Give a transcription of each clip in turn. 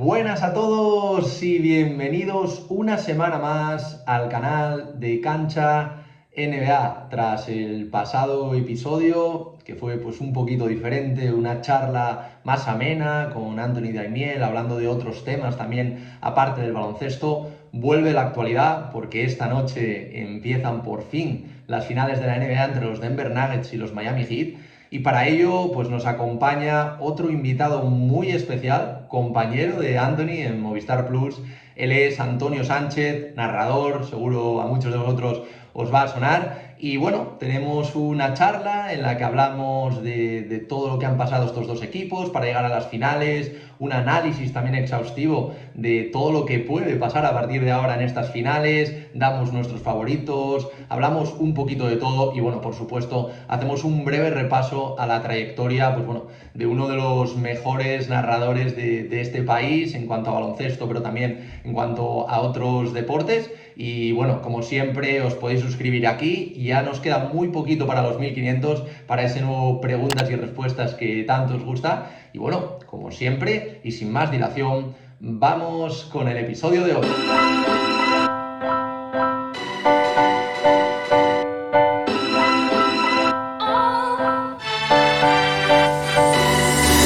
Buenas a todos y bienvenidos una semana más al canal de Cancha NBA. Tras el pasado episodio, que fue pues un poquito diferente, una charla más amena con Anthony Daimiel, hablando de otros temas también aparte del baloncesto, vuelve la actualidad porque esta noche empiezan por fin las finales de la NBA entre los Denver Nuggets y los Miami Heat. Y para ello, pues nos acompaña otro invitado muy especial, compañero de Anthony en Movistar Plus. Él es Antonio Sánchez, narrador, seguro a muchos de vosotros os va a sonar. Y bueno, tenemos una charla en la que hablamos de todo lo que han pasado estos dos equipos para llegar a las finales, un análisis también exhaustivo de todo lo que puede pasar a partir de ahora en estas finales, damos nuestros favoritos, hablamos un poquito de todo y bueno, por supuesto, hacemos un breve repaso a la trayectoria, pues bueno, de uno de los mejores narradores de este país en cuanto a baloncesto, pero también en cuanto a otros deportes. Y bueno, como siempre, os podéis suscribir aquí. Ya nos queda muy poquito para los 1500, para ese nuevo preguntas y respuestas que tanto os gusta. Y bueno, como siempre, y sin más dilación, vamos con el episodio de hoy.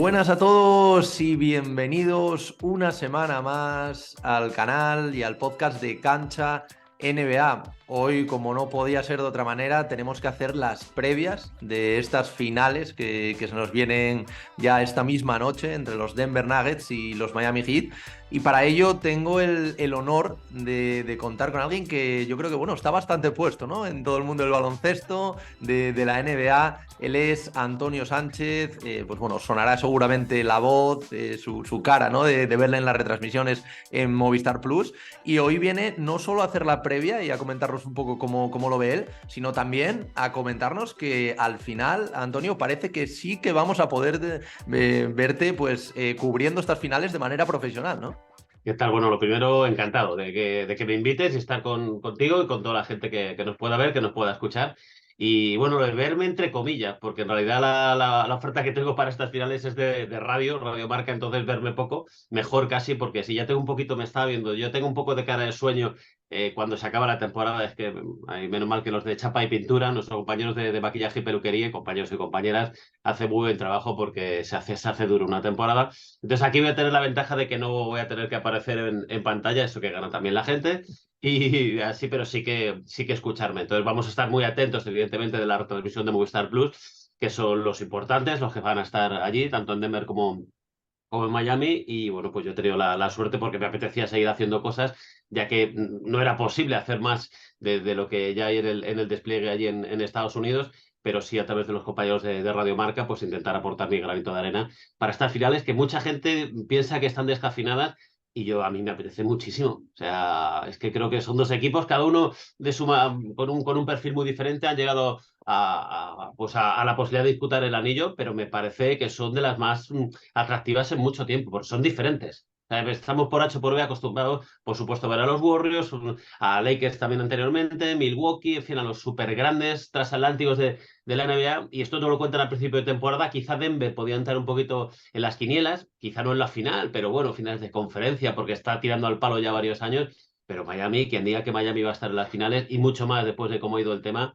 Buenas a todos y bienvenidos una semana más al canal y al podcast de Cancha NBA. Hoy, como no podía ser de otra manera, tenemos que hacer las previas de estas finales que se nos vienen ya esta misma noche entre los Denver Nuggets y los Miami Heat. Y para ello tengo el honor de contar con alguien que yo creo que bueno, está bastante puesto, ¿no?, en todo el mundo del baloncesto, de la NBA. Él es Antonio Sánchez. Pues bueno, sonará seguramente la voz, su cara, ¿no?, de verla en las retransmisiones en Movistar Plus. Y hoy viene no solo a hacer la previa y a comentarnos un poco cómo lo ve él, sino también a comentarnos que al final, Antonio, parece que sí que vamos a poder verte pues cubriendo estas finales de manera profesional, ¿no? ¿Qué tal? Bueno, lo primero, encantado de que me invites y estar contigo y con toda la gente que nos pueda ver, que nos pueda escuchar. Y bueno, lo de verme entre comillas, porque en realidad la oferta que tengo para estas finales es de Radio Marca, entonces verme poco, mejor casi, porque si ya tengo un poquito, me estaba viendo, yo tengo un poco de cara de sueño cuando se acaba la temporada, es que hay menos mal que los de chapa y pintura, nuestros compañeros de maquillaje y peluquería, compañeros y compañeras, hacen muy buen trabajo porque se hace duro una temporada. Entonces aquí voy a tener la ventaja de que no voy a tener que aparecer en pantalla, eso que gana también la gente, y así, pero sí que escucharme. Entonces vamos a estar muy atentos, evidentemente, de la retransmisión de Movistar Plus, que son los importantes, los que van a estar allí, tanto en Denver como en Miami. Y bueno, pues yo he tenido la suerte porque me apetecía seguir haciendo cosas, ya que no era posible hacer más de lo que ya hay en el despliegue allí en Estados Unidos, pero sí a través de los compañeros de Radio Marca, pues intentar aportar mi granito de arena para estas finales que mucha gente piensa que están descafinadas. Y a mí me apetece muchísimo. O sea, es que creo que son dos equipos, cada uno con un perfil muy diferente, han llegado a la posibilidad de disputar el anillo, pero me parece que son de las más atractivas en mucho tiempo, porque son diferentes. O sea, estamos por H por B acostumbrados, por supuesto, a ver a los Warriors, a Lakers también anteriormente, Milwaukee, en fin, a los super grandes transatlánticos de la NBA, y esto no lo cuentan al principio de temporada. Quizá Denver podía entrar un poquito en las quinielas, quizá no en la final, pero bueno, finales de conferencia, porque está tirando al palo ya varios años. Pero Miami, quien diga que Miami va a estar en las finales, y mucho más después de cómo ha ido el tema,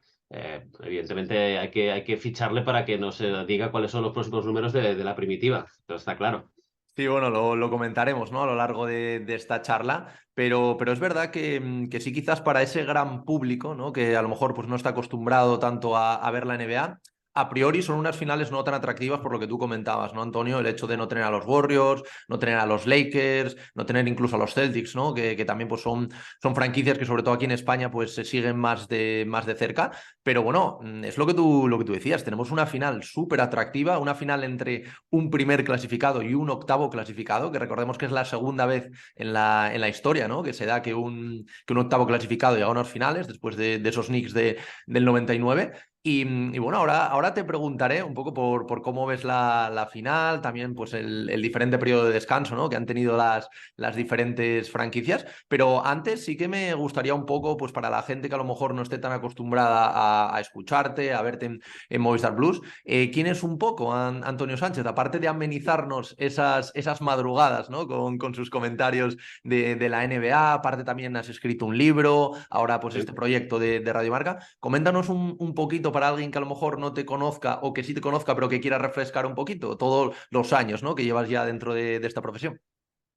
evidentemente hay que ficharle para que nos diga cuáles son los próximos números de la primitiva. Esto está claro. Sí, bueno, lo comentaremos, ¿no?, a lo largo de esta charla, pero es verdad que sí, quizás para ese gran público, ¿no?, que a lo mejor pues, no está acostumbrado tanto a ver la NBA, a priori son unas finales no tan atractivas por lo que tú comentabas, ¿no, Antonio? El hecho de no tener a los Warriors, no tener a los Lakers, no tener incluso a los Celtics, ¿no?, que también pues, son franquicias que sobre todo aquí en España pues, se siguen más de cerca. Pero bueno, es lo que tú decías, tenemos una final súper atractiva, una final entre un primer clasificado y un octavo clasificado, que recordemos que es la segunda vez en la historia, ¿no?, que se da que un octavo clasificado llega a unos finales después de esos Knicks del 99. Y bueno, ahora te preguntaré un poco por cómo ves la final, también pues el diferente periodo de descanso, ¿no? Que han tenido las diferentes franquicias. Pero antes sí que me gustaría un poco, pues para la gente que a lo mejor no esté tan acostumbrada a escucharte, a verte en Movistar Plus, ¿quién es un poco Antonio Sánchez? Aparte de amenizarnos esas madrugadas, ¿no? Con sus comentarios de la NBA, aparte también has escrito un libro, ahora pues este proyecto de Radio Marca. Coméntanos un poquito para alguien que a lo mejor no te conozca o que sí te conozca, pero que quiera refrescar un poquito todos los años, ¿no? Que llevas ya dentro de esta profesión.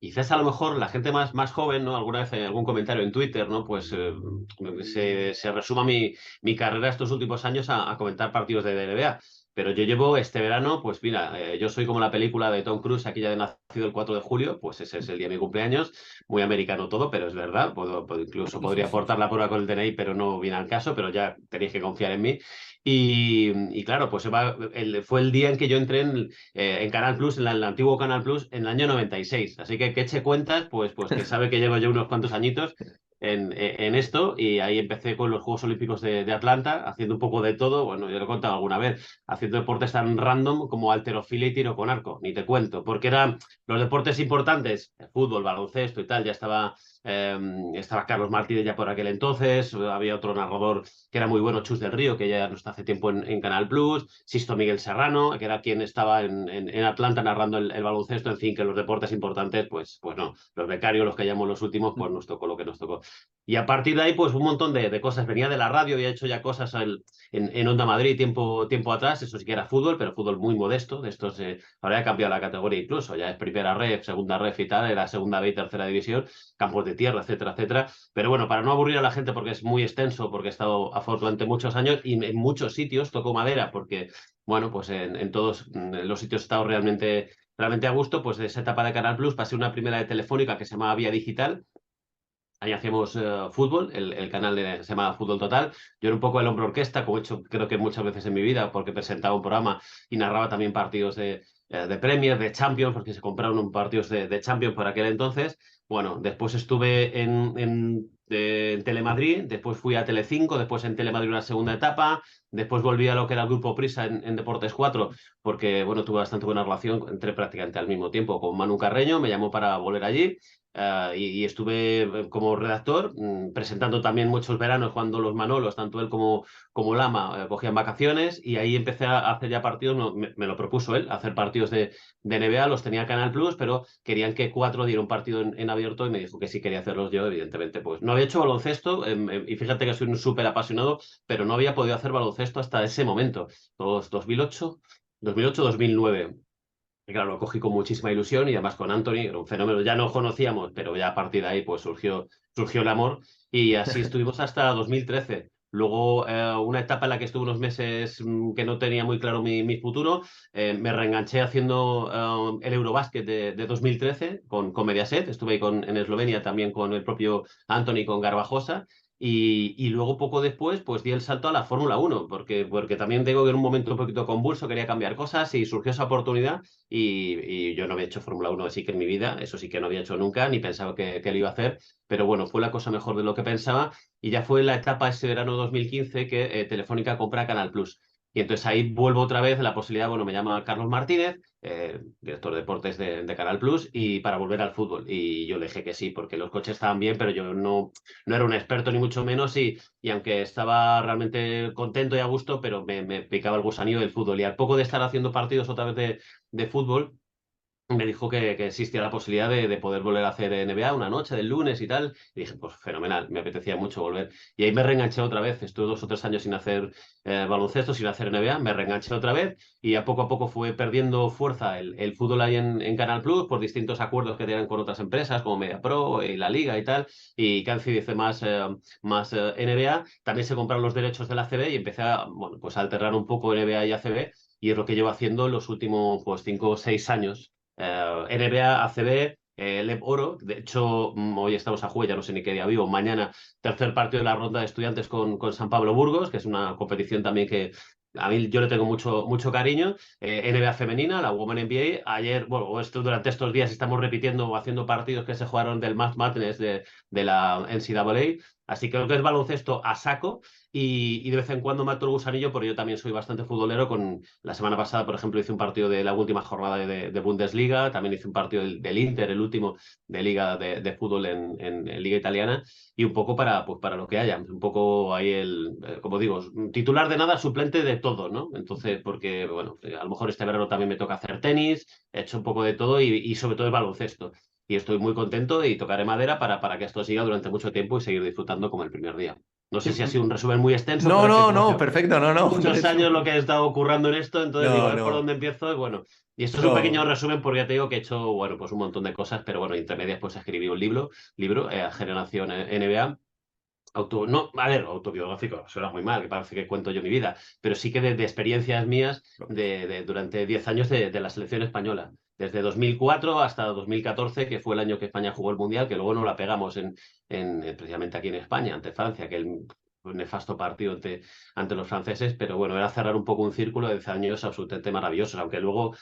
Quizás a lo mejor la gente más joven, ¿no? Alguna vez en algún comentario en Twitter, ¿no? Pues se resuma mi carrera estos últimos años a comentar partidos de NBA. Pero yo llevo este verano, pues mira, yo soy como la película de Tom Cruise, aquí ya de nacido el 4 de julio, pues ese es el día de mi cumpleaños, muy americano todo, pero es verdad, incluso podría aportar la prueba con el DNI, pero no viene al caso, pero ya tenéis que confiar en mí. Y claro, pues fue el día en que yo entré en Canal Plus, en el antiguo Canal Plus, en el año 96. Así que eche cuentas, pues que sabe que llevo yo unos cuantos añitos en esto y ahí empecé con los Juegos Olímpicos de Atlanta, haciendo un poco de todo. Bueno, yo lo he contado alguna vez, haciendo deportes tan random como halterofilia y tiro con arco, ni te cuento, porque eran los deportes importantes, el fútbol, baloncesto y tal, ya estaba Carlos Martínez ya por aquel entonces, había otro narrador que era muy bueno, Chus del Río, que ya no está hace tiempo en Canal Plus, Sisto Miguel Serrano, que era quien estaba en Atlanta narrando el baloncesto, en fin, que los deportes importantes, pues no, los becarios, los que llamamos los últimos, pues nos tocó lo que nos tocó. Y a partir de ahí, pues un montón de cosas. Venía de la radio, había hecho ya cosas en Onda Madrid tiempo atrás, eso sí que era fútbol, pero fútbol muy modesto, de estos, ahora ya ha cambiado la categoría incluso, ya es primera ref, segunda ref y tal, era segunda B y tercera división, campos de tierra, etcétera, etcétera. Pero bueno, para no aburrir a la gente, porque es muy extenso, porque he estado durante muchos años y en muchos sitios toco madera, porque, bueno, pues en todos los sitios he estado realmente a gusto, pues de esa etapa de Canal Plus pasé una primera de Telefónica que se llamaba Vía Digital. Ahí hacíamos fútbol, el canal se llamaba Fútbol Total. Yo era un poco el hombre orquesta, como he hecho creo que muchas veces en mi vida, porque presentaba un programa y narraba también partidos de Premier, de Champions, porque se compraron un partidos de Champions por aquel entonces. Bueno, después estuve en Telemadrid, después fui a Telecinco, después en Telemadrid una segunda etapa, después volví a lo que era el Grupo Prisa en Deportes 4, porque bueno, tuve bastante buena relación, entré prácticamente al mismo tiempo con Manu Carreño, me llamó para volver allí. Y estuve como redactor, presentando también muchos veranos cuando los Manolos, tanto él como Lama, cogían vacaciones y ahí empecé a hacer ya partidos, no, me lo propuso él, hacer partidos de NBA, los tenía Canal Plus, pero querían que cuatro diera un partido en abierto y me dijo que sí quería hacerlos yo, evidentemente. Pues no había hecho baloncesto y fíjate que soy un súper apasionado, pero no había podido hacer baloncesto hasta ese momento, 2008, 2009. Y claro, lo cogí con muchísima ilusión y además con Anthony, era un fenómeno, ya nos conocíamos, pero ya a partir de ahí pues surgió el amor y así estuvimos hasta 2013. Luego, una etapa en la que estuve unos meses que no tenía muy claro mi futuro, me reenganché haciendo el Eurobásquet de 2013 con Mediaset, estuve ahí en Eslovenia también con el propio Anthony, con Garbajosa, y luego poco después, pues di el salto a la Fórmula 1, porque también tengo que en un momento un poquito convulso, quería cambiar cosas y surgió esa oportunidad y yo no había hecho Fórmula 1 así que en mi vida, eso sí que no había hecho nunca, ni pensaba que lo iba a hacer, pero bueno, fue la cosa mejor de lo que pensaba y ya fue la etapa ese verano 2015 que Telefónica compra Canal Plus. Y entonces ahí vuelvo otra vez la posibilidad, bueno, me llama Carlos Martínez, director de deportes de Canal Plus, y para volver al fútbol. Y yo le dije que sí, porque los coches estaban bien, pero yo no era un experto ni mucho menos, y aunque estaba realmente contento y a gusto, pero me picaba el gusanillo del fútbol. Y al poco de estar haciendo partidos otra vez de fútbol, me dijo que existía la posibilidad de poder volver a hacer NBA una noche del lunes y tal. Y dije, pues fenomenal, me apetecía mucho volver. Y ahí me reenganché otra vez. Estuve 2 o 3 años sin hacer baloncesto, sin hacer NBA. Me reenganché otra vez y a poco fue perdiendo fuerza el fútbol ahí en Canal Plus por distintos acuerdos que tenían con otras empresas como MediaPro y la Liga y tal. Y Canci dice más NBA. También se compraron los derechos de la ACB y empecé bueno, pues a alternar un poco NBA y ACB. Y es lo que llevo haciendo los últimos pues, 5 o 6 años. NBA, ACB, LEP Oro. De hecho, hoy estamos a jueves, ya no sé ni qué día vivo. Mañana, tercer partido de la ronda de estudiantes con San Pablo Burgos, que es una competición también que a mí yo le tengo mucho cariño. NBA femenina, la Women NBA. Ayer, bueno, durante estos días estamos repitiendo o haciendo partidos que se jugaron del March Madness de la NCAA. Así que creo que es baloncesto a saco y de vez en cuando mato el gusanillo porque yo también soy bastante futbolero. La semana pasada, por ejemplo, hice un partido de la última jornada de Bundesliga, también hice un partido del Inter, el último de Liga de fútbol en Liga Italiana y un poco para lo que haya. Un poco ahí como digo, titular de nada, suplente de todo, ¿no? Entonces, porque, bueno, a lo mejor este verano también me toca hacer tenis, he hecho un poco de todo y sobre todo el baloncesto. Y estoy muy contento y tocaré madera para que esto siga durante mucho tiempo y seguir disfrutando como el primer día. No sé si ha sido un resumen muy extenso, No, pero es que no, como no, hace perfecto, no, no, un muchos años lo resumen. que he estado currando en esto, entonces digo, a No, ver por no, dónde empiezo, y bueno, y esto es un pequeño no. resumen porque ya te digo que he hecho, bueno, pues un montón de cosas, pero bueno, entre medias pues escribí un libro, Generación NBA. No, a ver, autobiográfico, suena muy mal, que parece que cuento yo mi vida, pero sí que de experiencias mías durante 10 años de la selección española, desde 2004 hasta 2014, que fue el año que España jugó el Mundial, que luego no la pegamos precisamente aquí en España, ante Francia, que un nefasto partido ante los franceses, pero bueno, era cerrar un poco un círculo de 10 años absolutamente maravillosos, aunque luego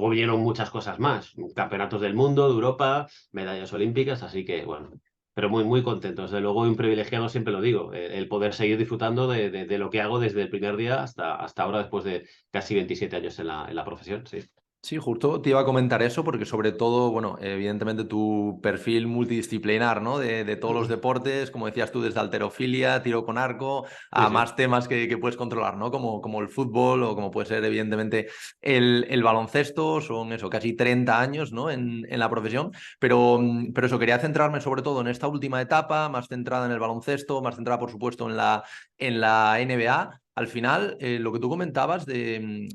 vinieron muchas cosas más, campeonatos del mundo, de Europa, medallas olímpicas, así que bueno, pero muy, muy contento. Desde luego, un privilegiado, siempre lo digo, el poder seguir disfrutando de lo que hago desde el primer día hasta ahora, después de casi 27 años en la profesión, sí. Sí, justo te iba a comentar eso porque sobre todo, bueno, evidentemente tu perfil multidisciplinar, ¿no? De todos los deportes, como decías tú, desde halterofilia, tiro con arco, Sí, a sí. más temas que puedes controlar, ¿no? Como el fútbol o como puede ser evidentemente el baloncesto, son eso, casi 30 años, ¿no? En la profesión, pero eso, quería centrarme sobre todo en esta última etapa, más centrada en el baloncesto, más centrada, por supuesto, en la NBA. Al final, lo que tú comentabas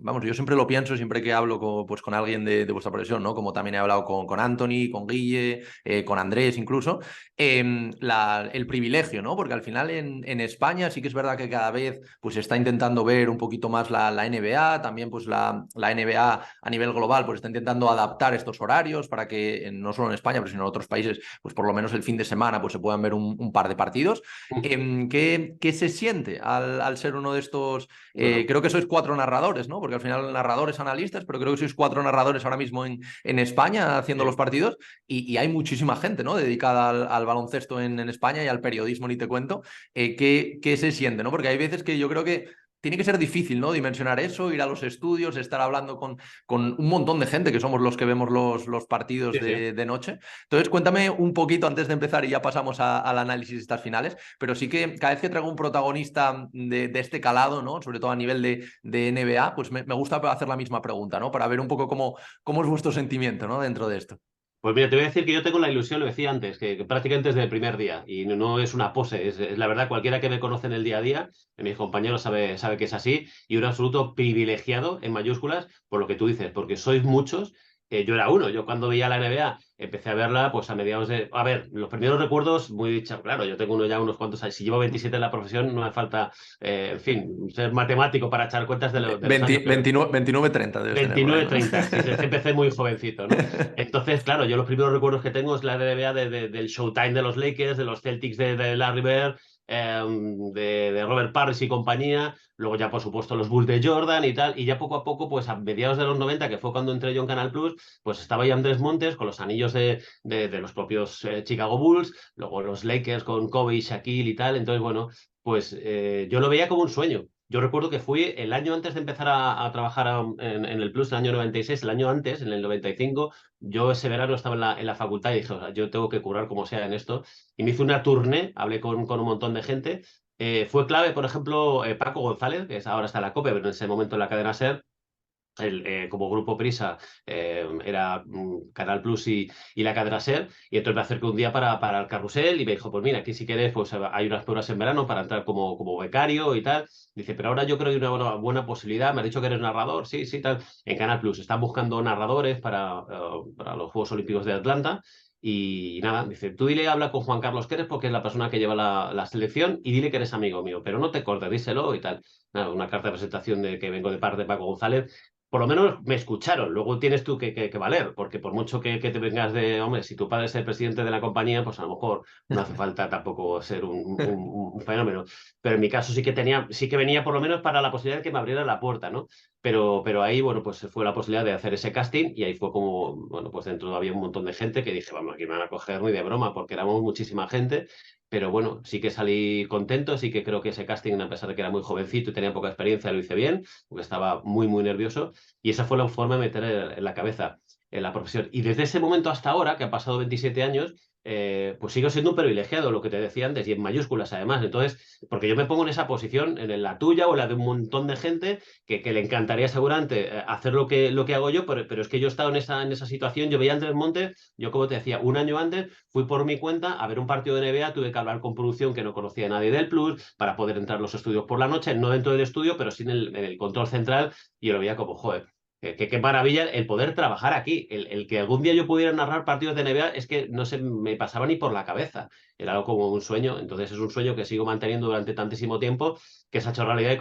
vamos, yo siempre lo pienso, siempre que hablo con alguien de vuestra profesión, ¿no? Como también he hablado con Anthony, con Guille, con Andrés incluso, el privilegio, ¿no? Porque al final en España sí que es verdad que cada vez pues se está intentando ver un poquito más la NBA, también pues la NBA a nivel global pues está intentando adaptar estos horarios para que no solo en España, pero sino en otros países, pues por lo menos el fin de semana pues se puedan ver un par de partidos. ¿Qué se siente al ser uno de estos? Bueno, Creo que sois cuatro narradores, ¿no? Porque al final narradores, analistas, pero creo que sois cuatro narradores ahora mismo en España haciendo los sí. partidos y hay muchísima gente, ¿no? Dedicada al baloncesto en España y al periodismo, ni te cuento. ¿Qué se siente, ¿no? Porque hay veces que yo creo que tiene que ser difícil, ¿no? Dimensionar eso, ir a los estudios, estar hablando con un montón de gente que somos los que vemos los partidos Sí, sí. de noche. Entonces, cuéntame un poquito antes de empezar y ya pasamos al análisis de estas finales, pero sí que cada vez que traigo un protagonista de este calado, ¿no? Sobre todo a nivel de NBA, pues me gusta hacer la misma pregunta, ¿no? Para ver un poco cómo es vuestro sentimiento, ¿no? Dentro de esto. Pues mira, te voy a decir que yo tengo la ilusión, lo decía antes, que prácticamente desde el primer día, y no es una pose, es la verdad, cualquiera que me conoce en el día a día, mis compañeros sabe que es así, y un absoluto privilegiado en mayúsculas por lo que tú dices, porque sois muchos, yo era uno, yo cuando veía la NBA empecé a verla pues a mediados de... A ver, los primeros recuerdos, muy dicho, claro, yo tengo ya unos cuantos años, si llevo 27 en la profesión no me falta, en fin, ser matemático para echar cuentas de los años, pero 29-30 debes tener por ahí, 29, ¿no? 30, sí, es que empecé muy jovencito, ¿no? Entonces, claro, yo los primeros recuerdos que tengo es la NBA del Showtime de los Lakers, de los Celtics de Larry Bird, de Robert Parrish y compañía, luego ya por supuesto los Bulls de Jordan y tal, y ya poco a poco, pues a mediados de los 90, que fue cuando entré yo en Canal Plus, pues estaba ahí Andrés Montes con los anillos de los propios Chicago Bulls, luego los Lakers con Kobe y Shaquille y tal, entonces bueno, pues yo lo veía como un sueño. Yo recuerdo que fui el año antes de empezar a trabajar en el Plus, el año 96, el año antes, en el 95, yo ese verano estaba en la facultad y dije, o sea, yo tengo que curar como sea en esto. Y me hice una tournée, hablé con un montón de gente. Fue clave, por ejemplo, Paco González, que ahora está en la COPE, pero en ese momento en la cadena SER, como Grupo Prisa era Canal Plus y la cadena SER, y entonces me acerqué un día para el carrusel y me dijo, pues mira, aquí si quieres, pues hay unas pruebas en verano para entrar como becario y tal. Dice, pero ahora yo creo que hay una buena posibilidad, me ha dicho que eres narrador, sí, sí, tal. En Canal Plus están buscando narradores para los Juegos Olímpicos de Atlanta. Y nada, dice, tú dile, habla con Juan Carlos Quérez porque es la persona que lleva la selección y dile que eres amigo mío, pero no te cortes, díselo y tal. Nada, una carta de presentación de que vengo de parte de Paco González, por lo menos me escucharon. Luego tienes tú que valer, porque por mucho que te vengas hombre, si tu padre es el presidente de la compañía, pues a lo mejor no hace falta tampoco ser un fenómeno. Pero en mi caso sí que venía por lo menos para la posibilidad de que me abriera la puerta, ¿no? pero ahí, bueno, pues fue la posibilidad de hacer ese casting y ahí fue como, bueno, pues dentro había un montón de gente que dije, vamos, aquí me van a coger ni de broma porque éramos muchísima gente, pero bueno, sí que salí contento, sí que creo que ese casting, a pesar de que era muy jovencito y tenía poca experiencia, lo hice bien, porque estaba muy, muy nervioso y esa fue la forma de meter en la cabeza en la profesión. Y desde ese momento hasta ahora, que han pasado 27 años, pues sigo siendo un privilegiado, lo que te decía antes, y en mayúsculas además. Entonces, porque yo me pongo en esa posición, en la tuya o la de un montón de gente que le encantaría seguramente hacer lo que hago yo, pero es que yo he estado en esa situación, yo veía a Andrés Montes, yo como te decía, un año antes fui por mi cuenta a ver un partido de NBA, tuve que hablar con producción que no conocía a nadie del Plus para poder entrar a los estudios por la noche, no dentro del estudio, pero sí en el control central, y yo lo veía como, joder, qué maravilla el poder trabajar aquí. El que algún día yo pudiera narrar partidos de NBA es que no se me pasaba ni por la cabeza. Era algo como un sueño. Entonces es un sueño que sigo manteniendo durante tantísimo tiempo que se ha hecho realidad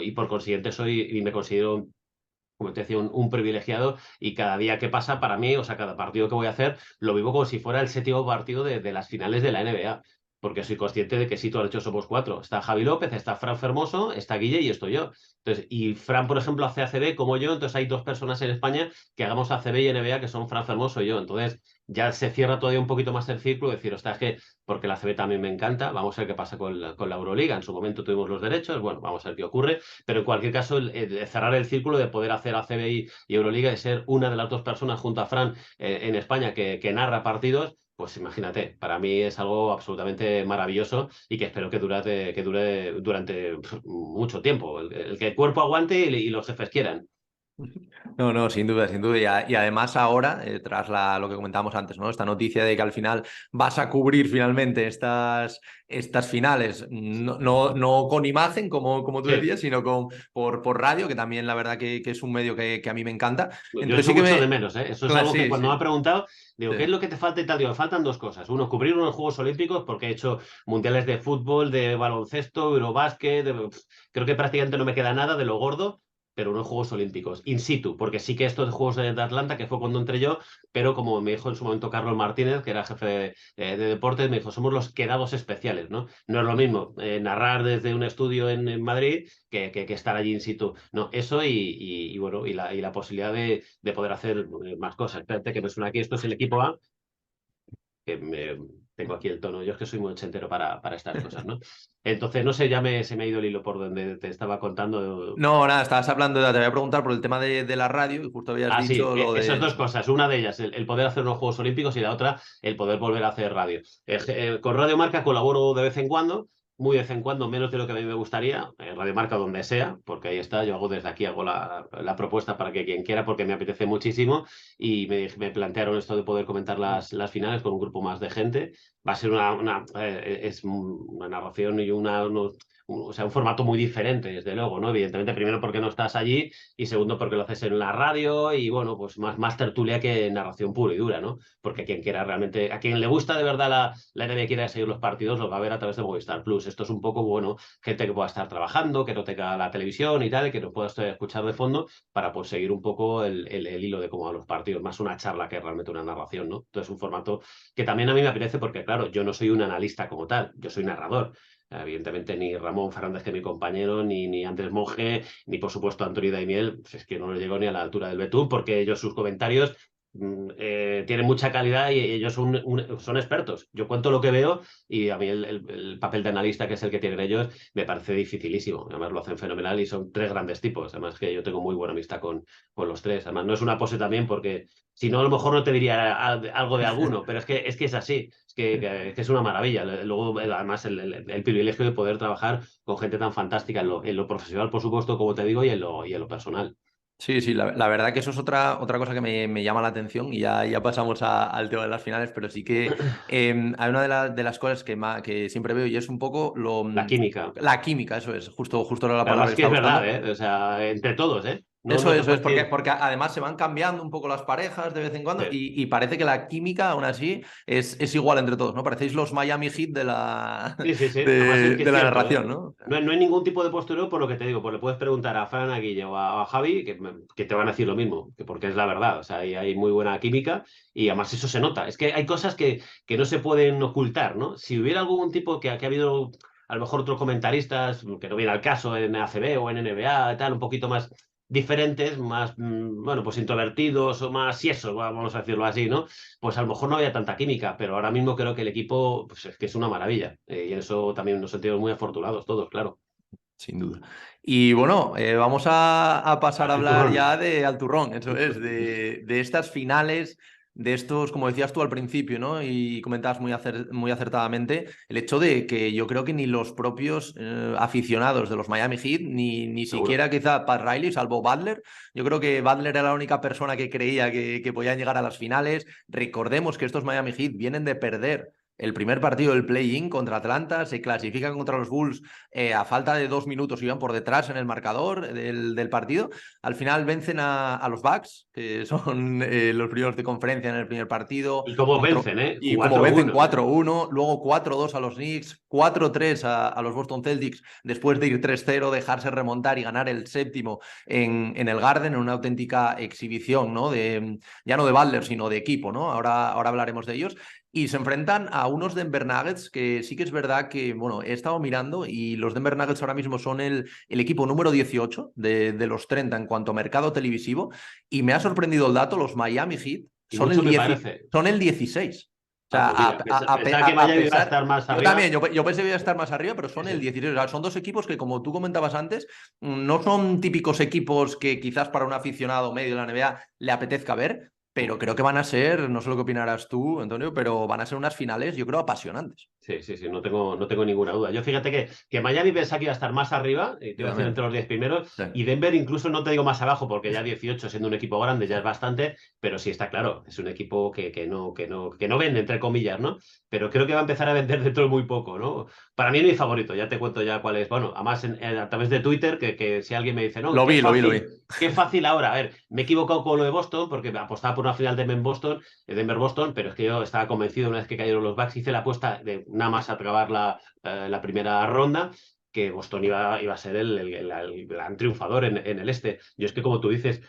y por consiguiente soy y me considero, como te decía, un privilegiado y cada día que pasa para mí, o sea, cada partido que voy a hacer, lo vivo como si fuera el séptimo partido de las finales de la NBA. Porque soy consciente de que sí, tú has hecho somos cuatro. Está Javi López, está Fran Fermoso, está Guille y estoy yo. Entonces, y Fran, por ejemplo, hace ACB como yo, entonces hay dos personas en España que hagamos ACB y NBA que son Fran Fermoso y yo. Entonces, ya se cierra todavía un poquito más el círculo, decir, ostras, es que porque la ACB también me encanta, vamos a ver qué pasa con la Euroliga. En su momento tuvimos los derechos, bueno, vamos a ver qué ocurre, pero en cualquier caso, cerrar el círculo de poder hacer ACB y Euroliga, de ser una de las dos personas junto a Fran en España que narra partidos, pues imagínate, para mí es algo absolutamente maravilloso y que espero que dure durante mucho tiempo, el que el cuerpo aguante y los jefes quieran. No, no, sin duda, sin duda. Y además ahora, tras lo que comentábamos antes, ¿no? Esta noticia de que al final vas a cubrir finalmente estas finales, no con imagen, como tú Sí. decías, sino por radio, que también la verdad que es un medio que a mí me encanta. Yo Entonces eso sí que mucho de me... menos, ¿eh? Eso es Claro, algo que sí, cuando me ha sí. preguntado, digo, Sí. ¿qué es lo que te falta y tal? Digo, me faltan dos cosas. Uno, cubrir unos Juegos Olímpicos, porque he hecho mundiales de fútbol, de baloncesto, Eurobásquet, creo que prácticamente no me queda nada de lo gordo, pero unos Juegos Olímpicos, in situ, porque sí que estos Juegos de Atlanta, que fue cuando entré yo, pero como me dijo en su momento Carlos Martínez, que era jefe de deportes, me dijo, somos los quedados especiales, ¿no? No es lo mismo narrar desde un estudio en Madrid que estar allí in situ. No, eso y bueno, y la posibilidad de poder hacer más cosas. Espérate que me suena aquí, esto es el equipo A, que tengo aquí el tono. Yo es que soy muy ochentero para estas cosas, ¿no? Entonces, no sé, se me ha ido el hilo por donde te estaba contando. No, nada, estabas hablando, te voy a preguntar por el tema de la radio y justo habías Ah, sí, dicho lo esas de... dos cosas. Una de ellas, el poder hacer unos Juegos Olímpicos y la otra, el poder volver a hacer radio. Con Radio Marca colaboro de vez en cuando, muy de vez en cuando, menos de lo que a mí me gustaría. Radio Marca donde sea, porque ahí está, yo hago desde aquí, hago la propuesta para que quien quiera, porque me apetece muchísimo. Y me plantearon esto de poder comentar las finales con un grupo más de gente. Va a ser es una narración y o sea, un formato muy diferente, desde luego, ¿no? Evidentemente, primero porque no estás allí y segundo porque lo haces en la radio y bueno, pues más tertulia que narración pura y dura, ¿no? Porque quien quiera realmente, a quien le gusta de verdad la NBA y quiera seguir los partidos, lo va a ver a través de Movistar Plus. Esto es un poco, bueno, gente que pueda estar trabajando, que no tenga la televisión y tal, y que nos pueda escuchar de fondo para pues seguir un poco el hilo de cómo van los partidos, más una charla que realmente una narración, ¿no? Entonces un formato que también a mí me apetece porque, claro, yo no soy un analista como tal, yo soy narrador. Evidentemente, ni Ramón Fernández, que es mi compañero, ni Andrés Monge, ni por supuesto Antonio Daimiel, pues es que no le llegó ni a la altura del Betún, porque ellos sus comentarios tienen mucha calidad y ellos son expertos. Yo cuento lo que veo y a mí el papel de analista, que es el que tienen ellos, me parece dificilísimo. Además lo hacen fenomenal y son tres grandes tipos. Además que yo tengo muy buena amistad con los tres. Además no es una pose también porque si no a lo mejor no te diría algo de alguno, pero es que es así. Es que es una maravilla. Luego, además, el privilegio de poder trabajar con gente tan fantástica en lo profesional, por supuesto, como te digo, y en lo personal. Sí, sí, la verdad que eso es otra cosa que me llama la atención y ya pasamos al tema de las finales, pero sí que hay una de las cosas que siempre veo y es un poco La química. la química, eso es, justo era la palabra Además que que es estaba verdad, buscando. ¿eh? O sea, entre todos, ¿eh? No, no te Eso es, puedes decir. porque además se van cambiando un poco las parejas de vez en cuando Sí, y parece que la química aún así es igual entre todos, ¿no? Parecéis los Miami Heat sí, sí, sí. Además es que de es la cierto, ¿eh? narración, ¿no? No hay ningún tipo de postureo por lo que te digo, pues le puedes preguntar a Fran, a Guille o a Javi que te van a decir lo mismo, que porque es la verdad, o sea, hay muy buena química y además eso se nota. Es que hay cosas que no se pueden ocultar, ¿no? Si hubiera algún tipo que ha habido, a lo mejor otros comentaristas, que no viene al caso en ACB o en NBA, tal, un poquito más diferentes, más, bueno, pues introvertidos o más eso, vamos a decirlo así, ¿no? Pues a lo mejor no había tanta química, pero ahora mismo creo que el equipo, pues es que es una maravilla. Y en eso también nos sentimos muy afortunados todos, claro. Sin duda. Y bueno, vamos a pasar a Al hablar turrón. ya de al turrón, eso es, de estas finales, de estos, como decías tú al principio, ¿no? Y comentabas muy acertadamente, el hecho de que yo creo que ni los propios aficionados de los Miami Heat, ni Seguro. siquiera quizá Pat Riley, salvo Butler, yo creo que Butler era la única persona que creía que podían llegar a las finales. Recordemos que estos Miami Heat vienen de perder el primer partido del play-in contra Atlanta, se clasifican contra los Bulls a falta de 2 minutos, iban por detrás en el marcador del partido. Al final vencen a los Bucks, que son los primeros de conferencia en el primer partido. Y cómo vencen, ¿eh? Y como vencen 4-1, ¿eh? 4-1, luego 4-2 a los Knicks, 4-3 a los Boston Celtics, después de ir 3-0, dejarse remontar y ganar el séptimo en el Garden, en una auténtica exhibición, ¿no? Ya no de Butler, sino de equipo, ¿no? Ahora hablaremos de ellos. Y se enfrentan a unos Denver Nuggets que sí que es verdad que, bueno, he estado mirando y los Denver Nuggets ahora mismo son el equipo número 18 de los 30 en cuanto a mercado televisivo. Y me ha sorprendido el dato, los Miami Heat Y son mucho me parece. son el 16. O sea, Pues mira, pensaba que a Miami iba a pesar... estar más Yo arriba. también, yo pensé que iba a estar más arriba, pero Sí, son el sí. 16. O sea, son dos equipos que, como tú comentabas antes, no son típicos equipos que quizás para un aficionado medio de la NBA le apetezca ver, pero creo que van a ser, no sé lo que opinarás tú, Antonio, pero van a ser unas finales, yo creo, apasionantes. Sí, sí, sí, no tengo ninguna duda. Yo fíjate que Miami pensaba que iba a estar más arriba, y te Yo iba a decir también. entre los 10 primeros, Sí. y Denver incluso no te digo más abajo, porque ya 18 siendo un equipo grande ya es bastante, pero sí está claro, es un equipo que no vende, entre comillas, ¿no? Pero creo que va a empezar a vender dentro de muy poco, ¿no? Para mí es mi favorito, ya te cuento ya cuál es. Bueno, además a través de Twitter, que si alguien me dice, no, Lo vi, lo vi, lo vi. qué fácil ahora. A ver, me he equivocado con lo de Boston, porque apostaba por una final de Denver-Boston, pero es que yo estaba convencido una vez que cayeron los Bucks, hice la apuesta de nada más acabar la primera ronda, que Boston iba a ser el gran triunfador en el este. Yo es que, como tú dices,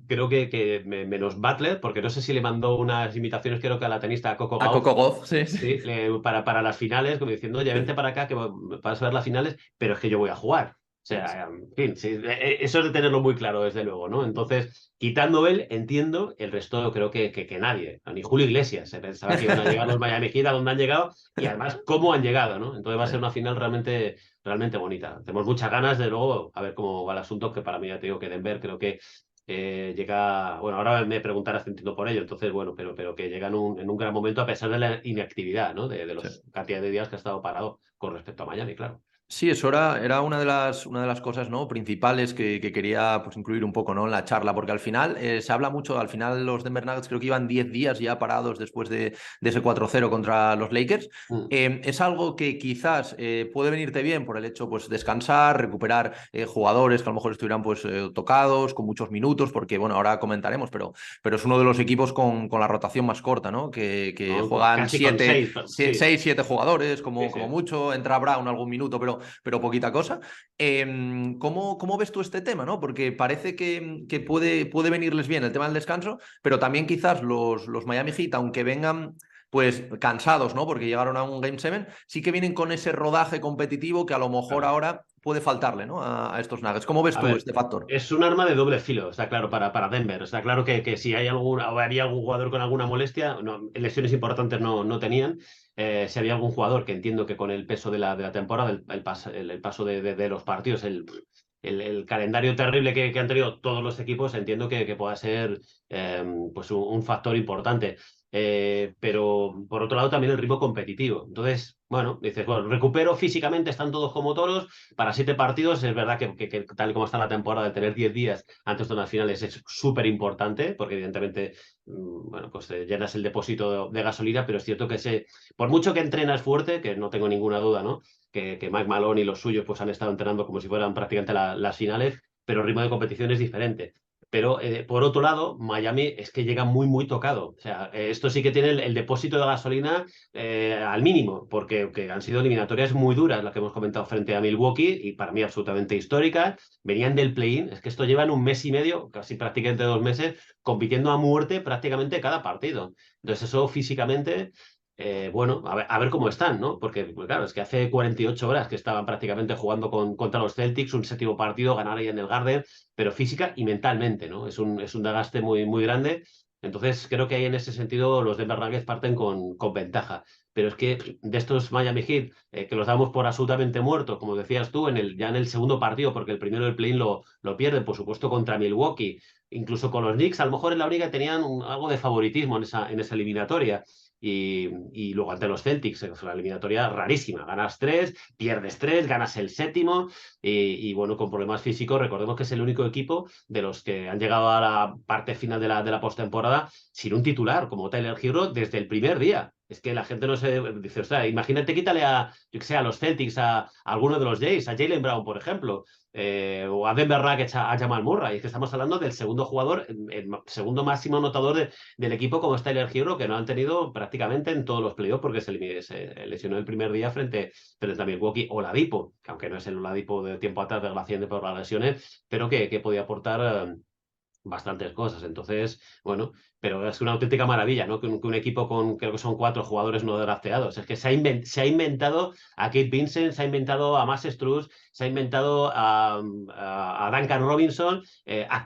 creo que menos Butler, porque no sé si le mandó unas invitaciones, creo que a la tenista Coco A Gauff, Coco Goff, sí, sí. sí, para las finales, como diciendo, oye, vente para acá que vas a ver las finales, pero es que yo voy a jugar. O sea, en fin, sí, eso es de tenerlo muy claro, desde luego, ¿no? Entonces, quitando él, entiendo, el resto creo que nadie, ni Julio Iglesias, se pensaba que iban a llegar los Miami Heat a donde han llegado y además cómo han llegado, ¿no? Entonces va a ser una final realmente, realmente bonita. Tenemos muchas ganas, de luego, a ver cómo va el asunto, que para mí ya te digo que Denver creo que llega, bueno, ahora me preguntarás, entiendo por ello, entonces, bueno, pero que llega en un gran momento a pesar de la inactividad, ¿no? De Sí. los cantidad de días que ha estado parado con respecto a Miami, claro. Sí, eso era una de las cosas, ¿no? principales que quería pues, incluir un poco, ¿no? en la charla, porque al final se habla mucho, al final los Denver Nuggets creo que iban 10 días ya parados después de ese 4-0 contra los Lakers. Mm. Es algo que quizás puede venirte bien por el hecho pues descansar, recuperar jugadores que a lo mejor estuvieran pues tocados, con muchos minutos, porque bueno, ahora comentaremos, pero es uno de los equipos con la rotación más corta, ¿no? Que ¿No? juegan Casi con seis, sí, 6, 7 jugadores sí, como sí. mucho, entra Brown algún minuto, pero poquita cosa. ¿Cómo ves tú este tema? ¿No? Porque parece que puede venirles bien el tema del descanso, pero también quizás los Miami Heat, aunque vengan pues cansados, ¿no? Porque llegaron a un Game 7, sí que vienen con ese rodaje competitivo que a lo mejor Claro. ahora puede faltarle, ¿no? A estos Nuggets. ¿Cómo ves A tú ver, este factor? es un arma de doble filo, está claro, para Denver. Está claro que si hay o había algún jugador con alguna molestia, lesiones importantes no tenían. Si había algún jugador que entiendo que con el peso de la temporada, el paso de los partidos, el calendario terrible que han tenido todos los equipos, entiendo que pueda ser pues un factor importante. Pero por otro lado también el ritmo competitivo. Entonces, bueno, dices, bueno, recupero físicamente, están todos como toros, para 7 partidos. Es verdad que tal y como está la temporada, el tener 10 días antes de unas finales es súper importante, porque evidentemente, bueno, pues llenas el depósito de gasolina, pero es cierto que por mucho que entrenas fuerte, que no tengo ninguna duda, ¿no? Que Mike Malone y los suyos pues han estado entrenando como si fueran prácticamente las finales, pero el ritmo de competición es diferente. Pero por otro lado, Miami es que llega muy, muy tocado. O sea, esto sí que tiene el depósito de gasolina al mínimo, porque que han sido eliminatorias muy duras las que hemos comentado frente a Milwaukee y para mí absolutamente históricas. Venían del play-in, es que esto llevan un mes y medio, casi prácticamente 2 meses, compitiendo a muerte prácticamente cada partido. Entonces eso físicamente bueno, a ver cómo están, ¿no? Porque, pues, claro, es que hace 48 horas que estaban prácticamente jugando contra los Celtics, un séptimo partido, ganar ahí en el Garden, pero física y mentalmente, ¿no? Es un desgaste muy, muy grande. Entonces, creo que ahí en ese sentido los Denver Nuggets parten con ventaja. Pero es que de estos Miami Heat, que los damos por absolutamente muertos, como decías tú, ya en el segundo partido, porque el primero del play-in lo pierden, por supuesto, contra Milwaukee, incluso con los Knicks, a lo mejor en la única que tenían algo de favoritismo en esa eliminatoria. Y luego ante los Celtics, es una eliminatoria rarísima. Ganas tres, pierdes tres, ganas el séptimo y bueno, con problemas físicos. Recordemos que es el único equipo de los que han llegado a la parte final de la postemporada sin un titular, como Tyler Hero, desde el primer día. Es que la gente no se dice, o sea, imagínate, quítale yo que sé, a los Celtics, a alguno de los Jays, a Jaylen Brown, por ejemplo, o a Denver Nuggets, a Jamal Murray. Es que estamos hablando del segundo jugador, el segundo máximo anotador del equipo como Tyler Hero, que no han tenido prácticamente en todos los playoffs porque se lesionó el primer día frente a Milwaukee. Oladipo, que aunque no es el Oladipo de tiempo atrás desgraciadamente por las lesiones, pero que podía aportar bastantes cosas. Entonces, bueno, pero es una auténtica maravilla, ¿no? Que un equipo con, creo que son 4 jugadores no drafteados. Es que se ha inventado a Kate Vincent, se ha inventado a Max Strus, se ha inventado a Duncan Robinson.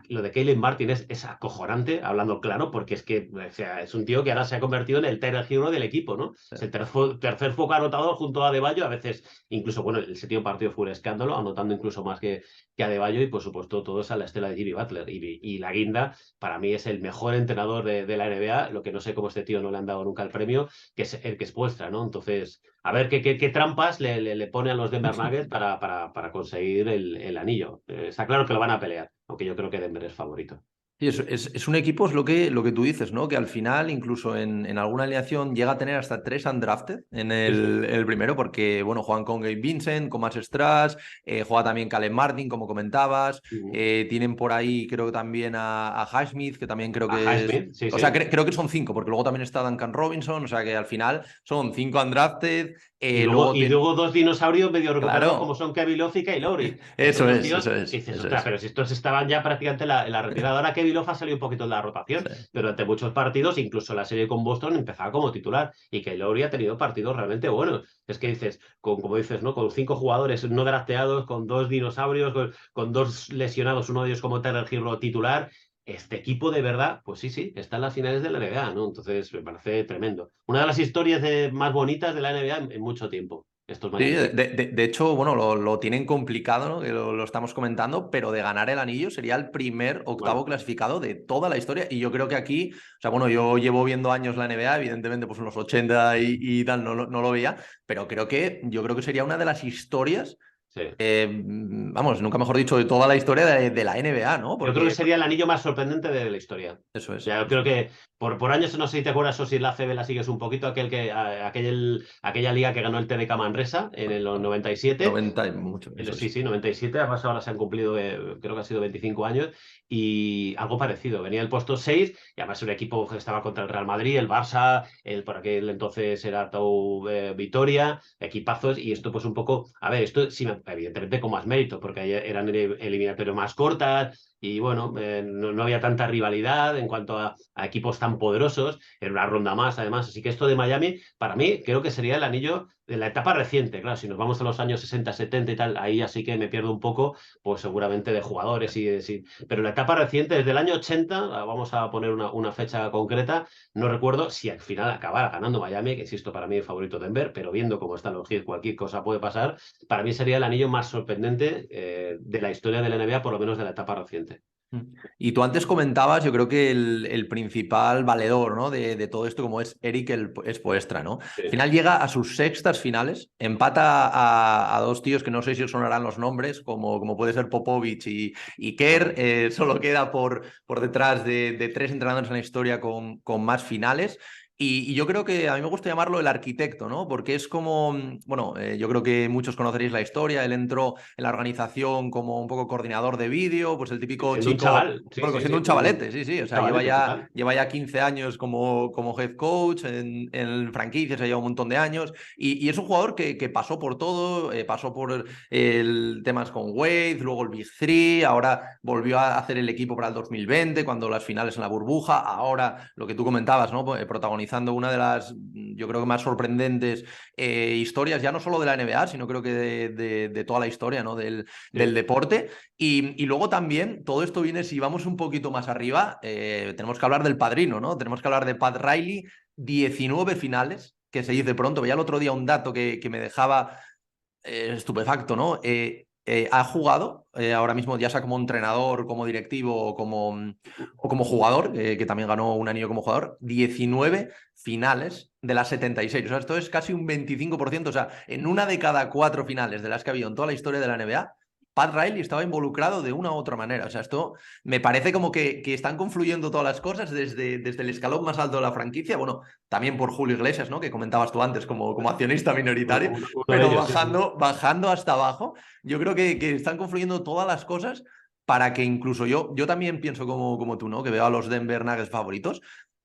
Lo de Caleb Martin es acojonante, hablando claro, porque es que o sea, es un tío que ahora se ha convertido en el Tyler Hero del equipo, ¿no? Es el tercer foco anotador junto a Adebayo, a veces incluso, bueno, el séptimo partido fue un escándalo, anotando incluso más que Adebayo y por supuesto todo es a la estela de Jimmy Butler y la guinda para mí es el mejor entrenador de la NBA, lo que no sé cómo este tío no le han dado nunca el premio, que es el que es vuestra, ¿no? Entonces, a ver qué trampas le pone a los Denver Nuggets para conseguir el anillo. Está claro que lo van a pelear, aunque yo creo que Denver es favorito. Sí, es un equipo, es lo que tú dices, ¿no? Que al final, incluso en alguna alineación, llega a tener hasta 3 undrafted en Sí, sí. el primero, porque, bueno, juegan con Gabe Vincent, con Max Strus, juega también Caleb Martin, como comentabas, Uh-huh. tienen por ahí, creo que también a Highsmith, que también creo A que es... Highsmith, sí, O sea, sí. creo que son 5, porque luego también está Duncan Robinson, o sea que al final son 5 undrafted, luego... Y luego dos dinosaurios medio recuperados como Claro, son Kevin Love y Kyle Lowry, que son eso dos es, tíos eso que es, dices, eso ostras, es. pero si estos estaban ya prácticamente en la retirada. Ahora Kevin Love ha salido un poquito de la rotación, Sí. pero durante muchos partidos, incluso la serie con Boston, empezaba como titular y Kyle Lowry ha tenido partidos realmente buenos. Es que dices, como dices, ¿no? Con 5 jugadores no drafteados, con dos dinosaurios, con dos lesionados, uno de ellos como Tyler Hero titular. Este equipo de verdad, pues sí, sí, está en las finales de la NBA, ¿no? Entonces me parece tremendo. Una de las historias más bonitas de la NBA en mucho tiempo, estos Sí, Miami Heat. de hecho, bueno, lo tienen complicado, ¿no? Que lo estamos comentando, pero de ganar el anillo sería el primer octavo Bueno, clasificado de toda la historia. Y yo creo que aquí, o sea, bueno, yo llevo viendo años la NBA, evidentemente, pues en los 80 y tal, no lo veía, pero yo creo que sería una de las historias, sí. vamos, nunca mejor dicho, de toda la historia de la NBA, ¿no? Yo creo que Porque sería el anillo más sorprendente de la historia. eso O es, sea, yo creo eso es. que por años, no sé si te acuerdas o si la CB la sigues un poquito, aquella liga que ganó el TDK Manresa en el 97. 90 y mucho, eso Sí, es. sí, 97, además ahora se han cumplido, creo que ha sido 25 años, y algo parecido. Venía el puesto 6 y además un equipo que estaba contra el Real Madrid, el Barça, por aquel entonces era Tau Vitoria, equipazos, y esto pues un poco, a ver, esto sí, evidentemente con más mérito, porque ahí eran eliminatorios más cortas, y bueno, no había tanta rivalidad en cuanto a equipos tan poderosos, era una ronda más además, así que esto de Miami, para mí, creo que sería el anillo de la etapa reciente, claro, si nos vamos a los años 60, 70 y tal, ahí así que me pierdo un poco, pues seguramente de jugadores sí. Pero la etapa reciente, desde el año 80, vamos a poner una fecha concreta, no recuerdo si al final acabara ganando Miami, que insisto, para mí el favorito Denver, pero viendo cómo están los Heat, cualquier cosa puede pasar, para mí sería el anillo más sorprendente de la historia de la NBA, por lo menos de la etapa reciente. Y tú antes comentabas, yo creo que el principal valedor, ¿no? de todo esto, como es Eric Spoelstra, ¿no? Sí. Al final llega a sus sextas finales, empata a dos tíos que no sé si os sonarán los nombres, como puede ser Popovich y Kerr, No. solo queda por detrás de 3 entrenadores en la historia con más finales. Y yo creo que a mí me gusta llamarlo el arquitecto, ¿no? Porque es como, bueno, yo creo que muchos conoceréis la historia, él entró en la organización como un poco coordinador de vídeo, pues el típico Siendo un chico, chaval, sí, bueno, sí, siendo sí, un chavalete, sí, sí, o sea, chavalete total. lleva ya 15 años como head coach en franquicias, ha llevado un montón de años, y es un jugador que pasó por todo, pasó por el temas con Wade, luego el Big Three, ahora volvió a hacer el equipo para el 2020, cuando las finales en la burbuja, ahora lo que tú comentabas, ¿no? Protagonizando protagonizando una de las, yo creo que más sorprendentes historias, ya no solo de la NBA, sino creo que de toda la historia, ¿no? Del Sí. deporte. Y luego también, todo esto viene, si vamos un poquito más arriba, tenemos que hablar del padrino, ¿no? Tenemos que hablar de Pat Riley, 19 finales, que se dice pronto. Veía el otro día un dato que me dejaba estupefacto, ¿no? Ha jugado, ahora mismo ya sea como entrenador, como directivo o como jugador, que también ganó un anillo como jugador, 19 finales de las 76. O sea, esto es casi un 25%. O sea, en una de cada 4 finales de las que ha habido en toda la historia de la NBA, Pat Riley estaba involucrado de una u otra manera. O sea, esto me parece como que están confluyendo todas las cosas desde el escalón más alto de la franquicia. Bueno, también por Julio Iglesias, ¿no? Que comentabas tú antes como accionista minoritario, Uno de pero ellos, sí, sí. bajando hasta abajo, yo creo que están confluyendo todas las cosas para que incluso yo también pienso como tú, ¿no? Que veo a los Denver Nuggets favoritos,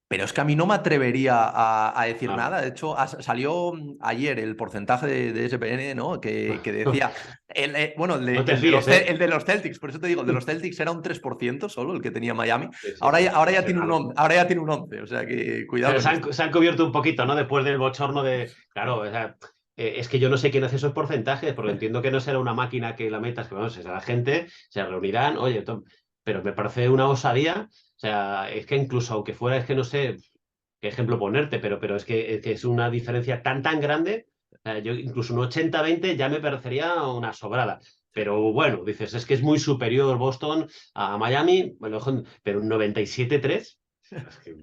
pero es que a mí no me atrevería a decir Ah. nada. De hecho, salió ayer el porcentaje de ESPN, ¿no? Que decía, bueno, No te fíes, ¿eh? el de los Celtics, por eso te digo, el de los Celtics era un 3% solo, el que tenía Miami. Sí, sí, Ahora ya tiene exagerado. ahora ya tiene un 11, o sea que cuidado Pero con esto. se han cubierto un poquito, ¿no? Después del bochorno de. Claro, o sea, es que yo no sé quién hace esos porcentajes, porque entiendo que no será una máquina que la metas, que bueno, será la gente, se reunirán, oye, pero me parece una osadía. O sea, es que incluso aunque fuera, es que no sé qué ejemplo ponerte, pero es que es una diferencia tan grande. O sea, yo incluso un 80-20 ya me parecería una sobrada. Pero bueno, dices, es que es muy superior Boston a Miami, bueno, pero un 97-3. Es que,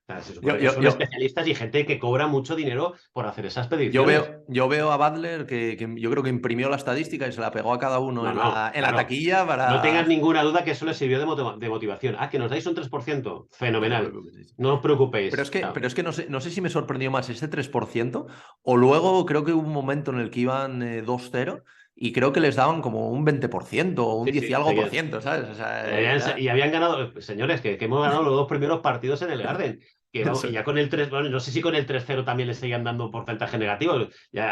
sea, se Yo, supone que yo, son yo, especialistas y gente que cobra mucho dinero por hacer esas Yo predicciones. veo a Butler que yo creo que imprimió la estadística y se la pegó a cada uno No, en no, en la claro. taquilla No tengas para... ninguna duda que eso les sirvió de motivación. Ah, que nos dais un 3%. No te Fenomenal. preocupes. Sí, sí. No os preocupéis. Pero Claro. es que no sé si me sorprendió más ese 3% o luego creo que hubo un momento en el que iban 2-0 y creo que les daban como un 20% o un Sí, 10 y sí, algo por seguían. ciento, ¿sabes? O Y sea, habían, y habían ganado, señores, que hemos ganado los dos primeros partidos en el Garden. Y eso. ya con el 3, bueno, no sé si con el 3-0 también le seguían dando un porcentaje negativo,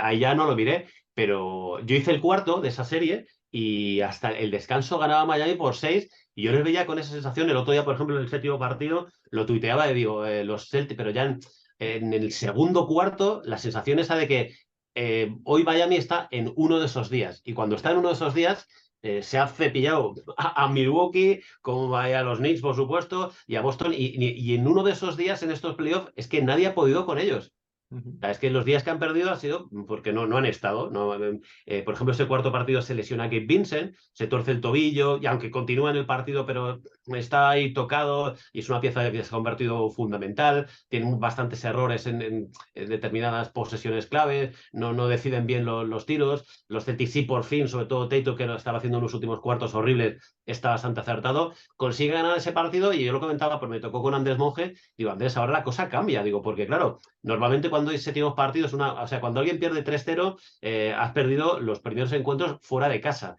ahí ya no lo miré, pero yo hice el cuarto de esa serie y hasta el descanso ganaba Miami por 6 y yo les veía con esa sensación. El otro día, por ejemplo, en el séptimo partido, lo tuiteaba y digo, los Celtics, pero ya en el segundo cuarto, la sensación esa de que hoy Miami está en uno de esos días y cuando está en uno de esos días se ha cepillado a Milwaukee, como a los Knicks, por supuesto, y a Boston. Y en uno de esos días, en estos playoffs, es que nadie ha podido con ellos. Ujú. Es que los días que han perdido ha sido porque no han estado. No, por ejemplo, ese cuarto partido se lesiona a Gabe Vincent, se torce el tobillo, y aunque continúa en el partido, pero está ahí tocado y es una pieza que se ha convertido fundamental. Tienen bastantes errores en determinadas posesiones claves, no deciden bien los tiros. Los Celtics sí, por fin, sobre todo Tatum, que lo estaba haciendo en los últimos cuartos horribles, está bastante acertado. Consigue ganar ese partido y yo lo comentaba, pues me tocó con Andrés Monge. Digo, Andrés, ahora la cosa cambia, digo, porque claro. Normalmente cuando hay séptimos partidos, o sea, cuando alguien pierde 3-0, has perdido los primeros encuentros fuera de casa,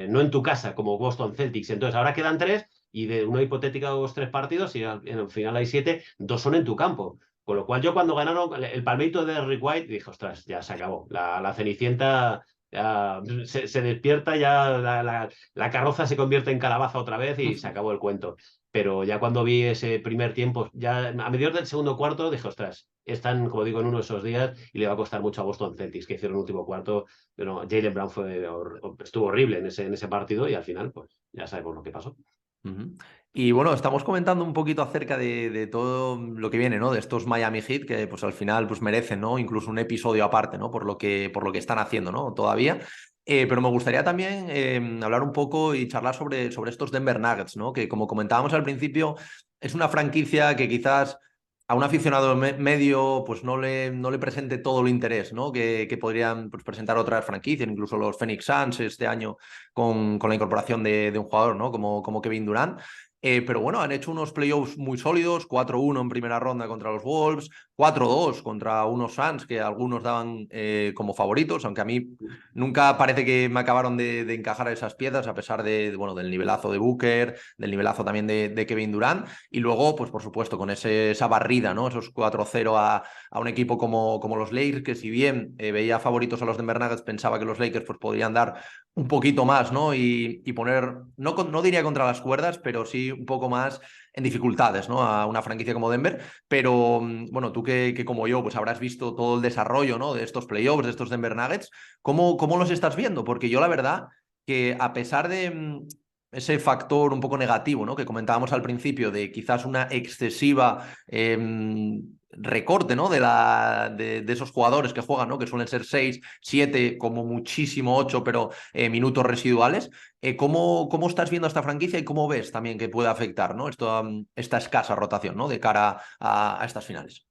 no en tu casa, como Boston Celtics. Entonces ahora quedan 3 y de una hipotética 3 partidos, y en el final hay 7, 2 son en tu campo. Con lo cual yo cuando ganaron el palmito de Rick White, dije, ostras, ya se acabó. La Cenicienta ya se despierta, ya la carroza se convierte en calabaza otra vez y se acabó el cuento. Pero ya cuando vi ese primer tiempo, ya a mediados del segundo cuarto, dije, ostras, están, como digo, en uno de esos días y le va a costar mucho a Boston Celtics, que hicieron el último cuarto. Pero Jaylen Brown estuvo horrible en ese partido y al final, pues ya sabemos lo que pasó. Ujú. Y bueno, estamos comentando un poquito acerca de todo lo que viene, ¿no? De estos Miami Heat que pues al final pues merecen, ¿no? Incluso un episodio aparte, ¿no? Por lo que están haciendo, ¿no? Todavía. Pero me gustaría también hablar un poco y charlar sobre estos Denver Nuggets, ¿no? Que como comentábamos al principio, es una franquicia que quizás a un aficionado medio pues no le presente todo el interés, ¿no? Que podrían pues, presentar otras franquicias, incluso los Phoenix Suns este año con la incorporación de un jugador, ¿no? Como Kevin Durant. Pero bueno, han hecho unos playoffs muy sólidos, 4-1 en primera ronda contra los Wolves, 4-2 contra unos Suns que algunos daban como favoritos, aunque a mí nunca parece que me acabaron de encajar esas piezas, a pesar bueno, del nivelazo de Booker, del nivelazo también de Kevin Durant, y luego, pues por supuesto, con esa barrida, ¿no? Esos 4-0 a un equipo como los Lakers, que si bien veía favoritos a los Denver Nuggets, pensaba que los Lakers pues, podrían dar un poquito más, ¿no? Y poner, no diría contra las cuerdas, pero sí un poco más en dificultades, ¿no? A una franquicia como Denver, pero bueno, tú que como yo, pues habrás visto todo el desarrollo, ¿no? De estos playoffs, de estos Denver Nuggets, ¿cómo los estás viendo? Porque yo la verdad que a pesar de ese factor un poco negativo, ¿no? Que comentábamos al principio, de quizás una excesiva recorte, ¿no? De esos jugadores que juegan, ¿no? Que suelen ser 6 7 como muchísimo 8 pero minutos residuales. ¿Cómo estás viendo esta franquicia y cómo ves también que puede afectar, ¿no? Esta escasa rotación, ¿no? De cara a estas finales.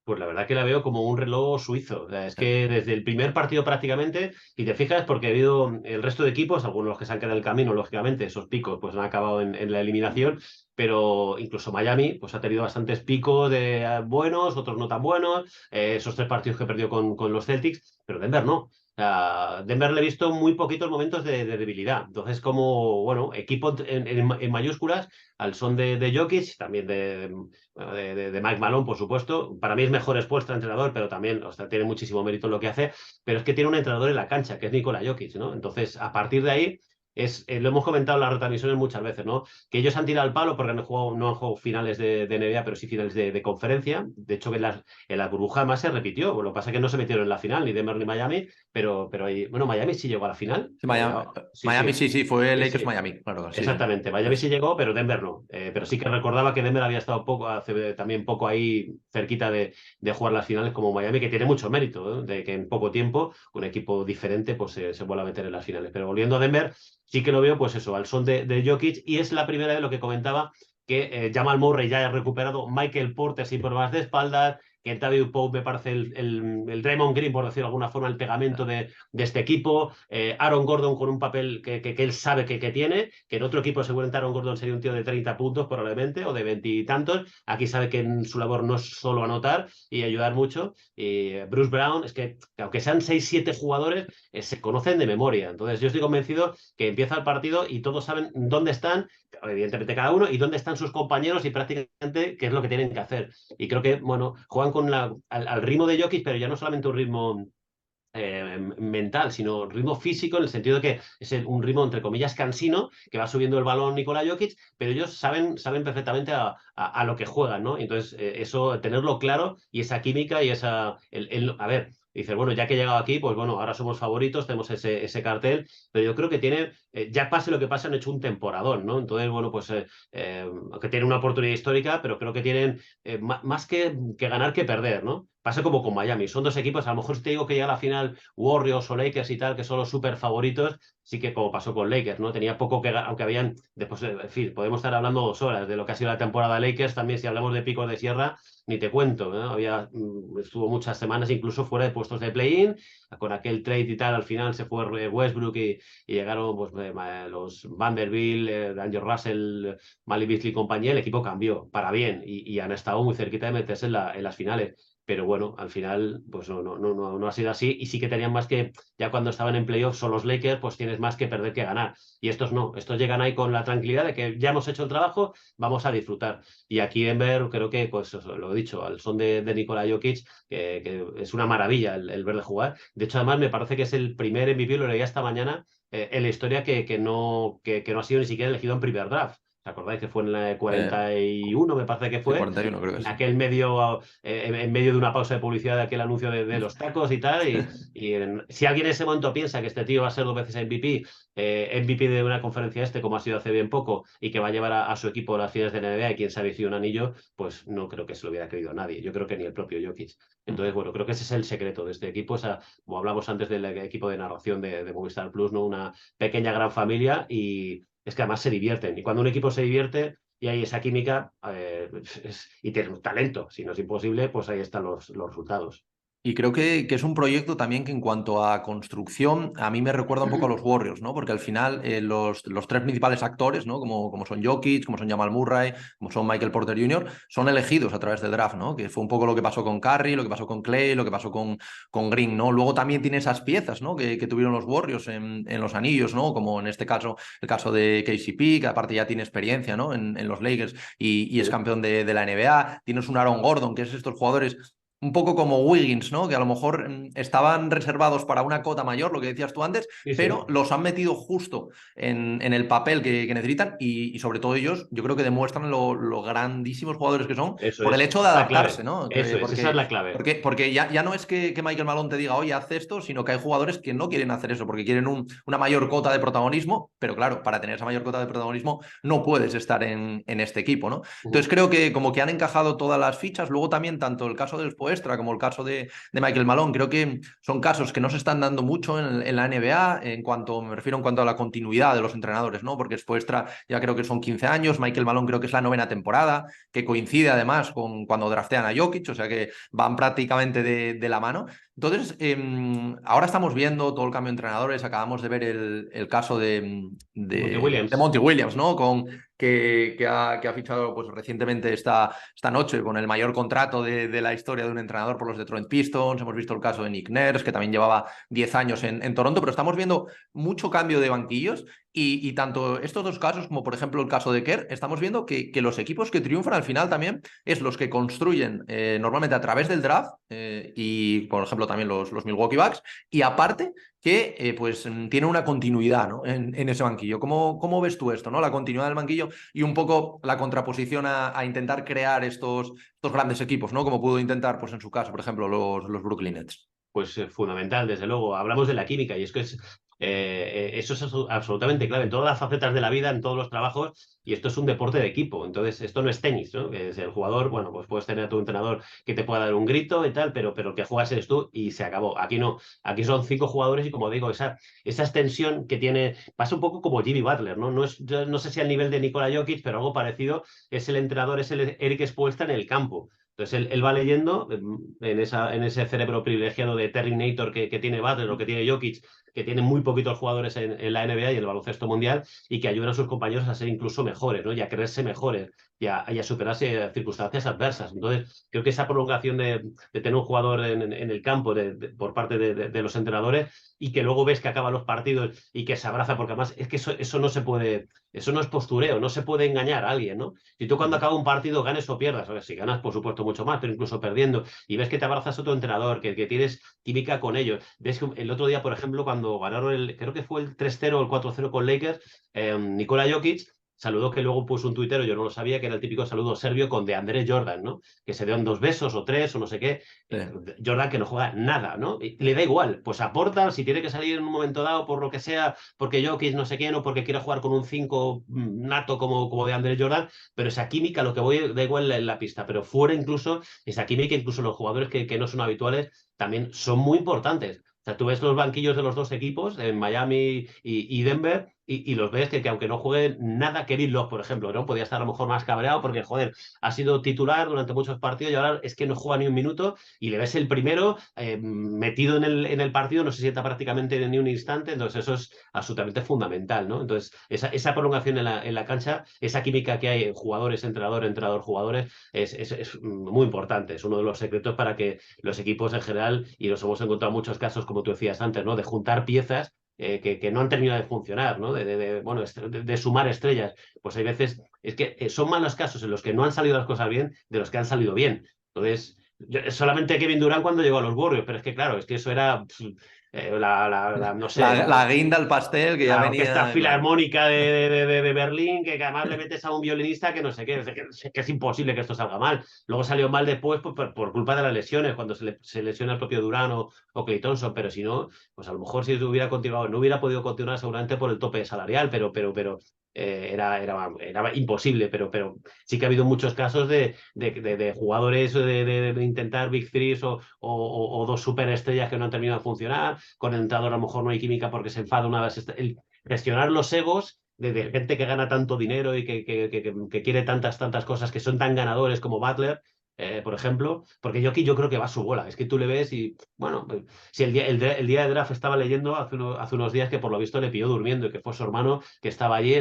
Pues la verdad que la veo como un reloj suizo. O sea, es que desde el primer partido prácticamente, y te fijas, porque ha habido el resto de equipos, algunos de los que se han quedado en el camino, lógicamente, esos picos pues han acabado en la eliminación, pero incluso Miami pues ha tenido bastantes picos de buenos, otros no tan buenos, esos 3 partidos que perdió con los Celtics, pero Denver no. O sea, Denver le he visto muy poquitos momentos de debilidad. Entonces, como, bueno, equipo en mayúsculas, al son de Jokic, también de Mike Malone, por supuesto. Para mí es mejor expuesto entrenador, pero también, o sea, tiene muchísimo mérito en lo que hace. Pero es que tiene un entrenador en la cancha, que es Nikola Jokic, ¿no? Entonces, a partir de ahí, lo hemos comentado en las retransmisiones muchas veces, ¿no? Que ellos han tirado el palo porque no han jugado finales de NBA, pero sí finales de conferencia. De hecho, que en la burbuja más se repitió. Lo que pasa es que no se metieron en la final, ni Denver ni Miami, pero ahí, bueno, Miami sí llegó a la final. Sí, Miami, Sí, Miami, sí. sí, sí, fue Sí, Lakers sí. Miami, claro, sí, sí. Exactamente, Miami sí llegó, pero Denver no. Pero sí que recordaba que Denver había estado también poco ahí cerquita de jugar las finales como Miami, que tiene mucho mérito, de que en poco tiempo un equipo diferente pues se vuelva a meter en las finales. Pero volviendo a Denver, sí que lo veo pues eso, al son de Jokic, y es la primera vez lo que comentaba, que Jamal Murray ya ha recuperado, Michael Porter sin problemas de espaldas, que David Pope me parece el Draymond Green, por decirlo de alguna forma, el pegamento de este equipo. Aaron Gordon con un papel que él sabe que tiene, que en otro equipo seguramente Aaron Gordon sería un tío de 30 puntos probablemente, o de 20 y tantos. Aquí sabe que en su labor no es solo anotar y ayudar mucho. Y Bruce Brown, es que aunque sean 6 7 jugadores, se conocen de memoria. Entonces yo estoy convencido que empieza el partido y todos saben dónde están, evidentemente cada uno, y dónde están sus compañeros y prácticamente qué es lo que tienen que hacer. Y creo que, bueno, juegan al ritmo de Jokic, pero ya no solamente un ritmo mental, sino ritmo físico, en el sentido de que es un ritmo, entre comillas, cansino, que va subiendo el balón Nikola Jokic, pero ellos saben perfectamente a lo que juegan, ¿no? Entonces, eso, tenerlo claro y esa química y a ver, dices, bueno, ya que he llegado aquí, pues bueno, ahora somos favoritos, tenemos ese cartel, pero yo creo que tiene, ya pase lo que pase, han hecho un temporadón, ¿no? Entonces, bueno, pues, aunque tienen una oportunidad histórica, pero creo que tienen más que ganar que perder, ¿no? Pasa como con Miami, son dos equipos, a lo mejor si te digo que llega a la final Warriors o Lakers y tal, que son los súper favoritos, sí que como pasó con Lakers, ¿no? Tenía poco aunque habían, después, en fin, podemos estar hablando 2 horas de lo que ha sido la temporada de Lakers, también si hablamos de picos de sierra, ni te cuento, ¿no? Estuvo muchas semanas incluso fuera de puestos de play-in, con aquel trade y tal, al final se fue Westbrook y llegaron pues, los Vanderbilt, D'Angelo Russell, Malik Beasley y compañía, el equipo cambió para bien y han estado muy cerquita de meterse en las finales. Pero bueno, al final, pues no ha sido así. Y sí que tenían más que, ya cuando estaban en playoffs, son los Lakers, pues tienes más que perder que ganar. Y estos no, estos llegan ahí con la tranquilidad de que ya hemos hecho el trabajo, vamos a disfrutar. Y aquí Denver, creo que, pues lo he dicho, al son de Nikola Jokic, que es una maravilla el verle jugar. De hecho, además, me parece que es el primer MVP, lo leía esta mañana, en la historia que no ha sido ni siquiera elegido en primer draft. ¿Os acordáis que fue en la Eh, 41, me parece que sí, fue? 41 creo que En sí. aquel medio, en medio de una pausa de publicidad de aquel anuncio de los tacos y tal. Si alguien en ese momento piensa que este tío va a ser 2 veces MVP, MVP de una conferencia como ha sido hace bien poco, y que va a llevar a su equipo a las finales de la NBA y quién sabe si un anillo, pues no creo que se lo hubiera creído nadie. Yo creo que ni el propio Jokic. Entonces, bueno, creo que ese es el secreto de este equipo. Como hablamos antes del equipo de narración de Movistar Plus, ¿no? Una pequeña gran familia, y es que además se divierten. Y cuando un equipo se divierte y hay esa química, y tienes talento, si no es imposible, pues ahí están los resultados. Y creo que es un proyecto también que en cuanto a construcción, a mí me recuerda un poco a los Warriors, ¿no? Porque al final los tres principales actores, ¿no? Como son Jokic, como son Jamal Murray, como son Michael Porter Jr., son elegidos a través del draft, ¿no? Que fue un poco lo que pasó con Curry, lo que pasó con Clay, lo que pasó con Green, ¿no? Luego también tiene esas piezas, ¿no? Que tuvieron los Warriors en los anillos, ¿no? Como en este caso, el caso de KCP, que aparte ya tiene experiencia, ¿no? En los Lakers y es Sí. campeón de la NBA. Tienes un Aaron Gordon, que es estos jugadores un poco como Wiggins, ¿no? Que a lo mejor estaban reservados para una cota mayor, lo que decías tú antes, Sí, pero sí, los han metido justo en el papel que necesitan y sobre todo ellos, yo creo que demuestran lo grandísimos jugadores que son eso por el es, hecho de esa es la adaptarse, clave, ¿no? eso es, esa es la clave. Porque ya no es que Michael Malone te diga, oye, haz esto, sino que hay jugadores que no quieren hacer eso, porque quieren una mayor cota de protagonismo, pero claro, para tener esa mayor cota de protagonismo no puedes estar en este equipo, ¿no? Entonces creo que como que han encajado todas las fichas, luego también tanto el caso del Spoelstra como el caso de Michael Malone, creo que son casos que no se están dando mucho en la NBA, me refiero en cuanto a la continuidad de los entrenadores, ¿no? Porque Spoelstra ya creo que son 15 años, Michael Malone creo que es la novena temporada, que coincide además con cuando draftean a Jokic, o sea que van prácticamente de la mano. Entonces, ahora estamos viendo todo el cambio de entrenadores, acabamos de ver el caso Monty de Williams. Monty Williams, ¿no? Que ha fichado pues, recientemente esta noche con el mayor contrato de la historia de un entrenador por los Detroit Pistons. Hemos visto el caso de Nick Nurse, que también llevaba 10 años en Toronto, pero estamos viendo mucho cambio de banquillos y tanto estos dos casos como por ejemplo el caso de Kerr, estamos viendo que los equipos que triunfan al final también es los que construyen normalmente a través del draft y por ejemplo también los Milwaukee Bucks y aparte que pues tiene una continuidad, ¿no? en ese banquillo. ¿Cómo ves tú esto, ¿no? La continuidad del banquillo y un poco la contraposición a intentar crear estos grandes equipos, ¿no? Como pudo intentar, pues en su caso, por ejemplo, los Brooklyn Nets. Pues fundamental, desde luego. Hablamos de la química y es que eso es absolutamente clave en todas las facetas de la vida, en todos los trabajos, y esto es un deporte de equipo. Entonces, esto no es tenis, ¿no? Que es el jugador, bueno, pues puedes tener a tu entrenador que te pueda dar un grito y tal, pero el que juegas eres tú y se acabó. Aquí no, aquí son 5 jugadores y como digo, esa extensión que tiene, pasa un poco como Jimmy Butler, ¿no? Yo no sé si al nivel de Nikola Jokic, pero algo parecido, es el entrenador, es el Eric Spoelstra en el campo. Entonces él va leyendo en ese cerebro privilegiado de Terminator que tiene Butler o que tiene Jokic, que tiene muy poquitos jugadores en la NBA y el baloncesto mundial, y que ayudan a sus compañeros a ser incluso mejores, ¿no? Y a creerse mejores y a superarse circunstancias adversas. Entonces, creo que esa prolongación de tener un jugador en el campo por parte de los entrenadores y que luego ves que acaban los partidos y que se abraza, porque además es que eso no se puede, eso no es postureo, no se puede engañar a alguien, ¿no? Si tú cuando acaba un partido ganes o pierdas, a ver, si ganas por supuesto mucho más, pero incluso perdiendo, y ves que te abrazas a tu entrenador, que tienes química con ellos. Ves que el otro día, por ejemplo, cuando ganaron creo que fue el 3-0 o el 4-0 con Lakers, Nikola Jokic saludó, que luego puso un tuitero, yo no lo sabía, que era el típico saludo serbio con de André Jordan, ¿no? Que se dieron 2 besos o 3 o no sé qué. Sí. Jordan que no juega nada, ¿no? Y le da igual, pues aporta, si tiene que salir en un momento dado por lo que sea, porque Jokic no sé quién o porque quiere jugar con un 5 nato como de André Jordan, pero esa química, lo que voy, da igual en la pista, pero fuera incluso, esa química, incluso los jugadores que no son habituales, también son muy importantes. O sea, tú ves los banquillos de los dos equipos, en Miami y Denver, y los ves que aunque no juegue nada, Kevin Love, por ejemplo, ¿no? Podía estar a lo mejor más cabreado porque, joder, ha sido titular durante muchos partidos y ahora es que no juega ni un minuto y le ves el primero metido en el partido, no se sienta prácticamente ni un instante, entonces eso es absolutamente fundamental, ¿no? Entonces, esa prolongación en la cancha, esa química que hay en jugadores, entrenador, entrenador, jugadores, es muy importante, es uno de los secretos para que los equipos en general, y nos hemos encontrado muchos casos, como tú decías antes, ¿no? De juntar piezas que no han terminado de funcionar, ¿no? Bueno, de sumar estrellas. Pues hay veces, es que son malos casos en los que no han salido las cosas bien de los que han salido bien. Entonces, solamente Kevin Durant cuando llegó a los Warriors, pero es que claro, es que eso era, no sé, La guinda al pastel que ya la orquesta venía, claro. filarmónica de Berlín, que además le metes a un violinista que no sé qué, que es imposible que esto salga mal. Luego salió mal después por culpa de las lesiones, cuando se lesiona el propio Durán o Clay Thompson, pero si no, pues a lo mejor si hubiera continuado, no hubiera podido continuar seguramente por el tope salarial, pero era imposible, pero sí que ha habido muchos casos de jugadores de intentar Big Threes o dos superestrellas que no han terminado de funcionar, con el entrenador a lo mejor no hay química porque se enfada una vez. Gestionar los egos de gente que gana tanto dinero y que quiere tantas cosas, que son tan ganadores como Butler, por ejemplo, porque yo creo que va a su bola. Es que tú le ves y, bueno, pues, si el día de draft estaba leyendo hace unos días que por lo visto le pilló durmiendo y que fue su hermano que estaba allí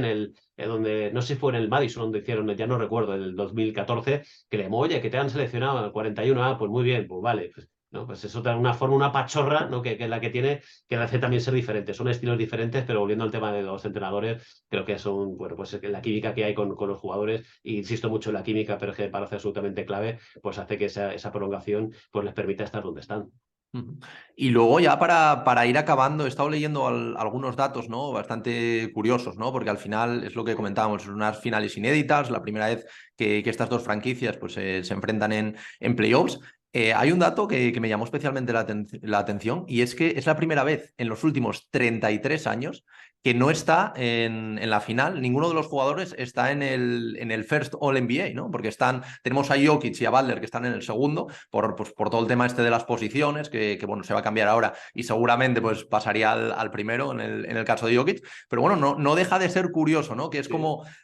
donde, no sé si fue en el Madison, donde hicieron, ya no recuerdo, en el 2014, que le llamó, oye, que te han seleccionado en el 41, pues muy bien, pues vale. Pues, ¿no? Pues eso da una forma, una pachorra, ¿no? Que es la que tiene, que le hace también ser diferente. Son estilos diferentes, pero volviendo al tema de los entrenadores, creo que son, bueno, pues la química que hay con los jugadores, e insisto mucho en la química, pero es que me parece absolutamente clave, pues hace que esa prolongación pues les permita estar donde están. Ujú. Y luego ya para ir acabando, he estado leyendo algunos datos, ¿no? Bastante curiosos, ¿no? Porque al final es lo que comentábamos, son unas finales inéditas, la primera vez que estas dos franquicias pues, se enfrentan en playoffs. Hay un dato que me llamó especialmente la atención y es que es la primera vez en los últimos 33 años que no está en la final, ninguno de los jugadores está en el First All NBA, ¿no? Porque tenemos a Jokic y a Butler que están en el segundo, pues, por todo el tema este de las posiciones, bueno, se va a cambiar ahora y seguramente pues pasaría al primero en el caso de Jokic, pero bueno, no deja de ser curioso, ¿no? Que es Sí.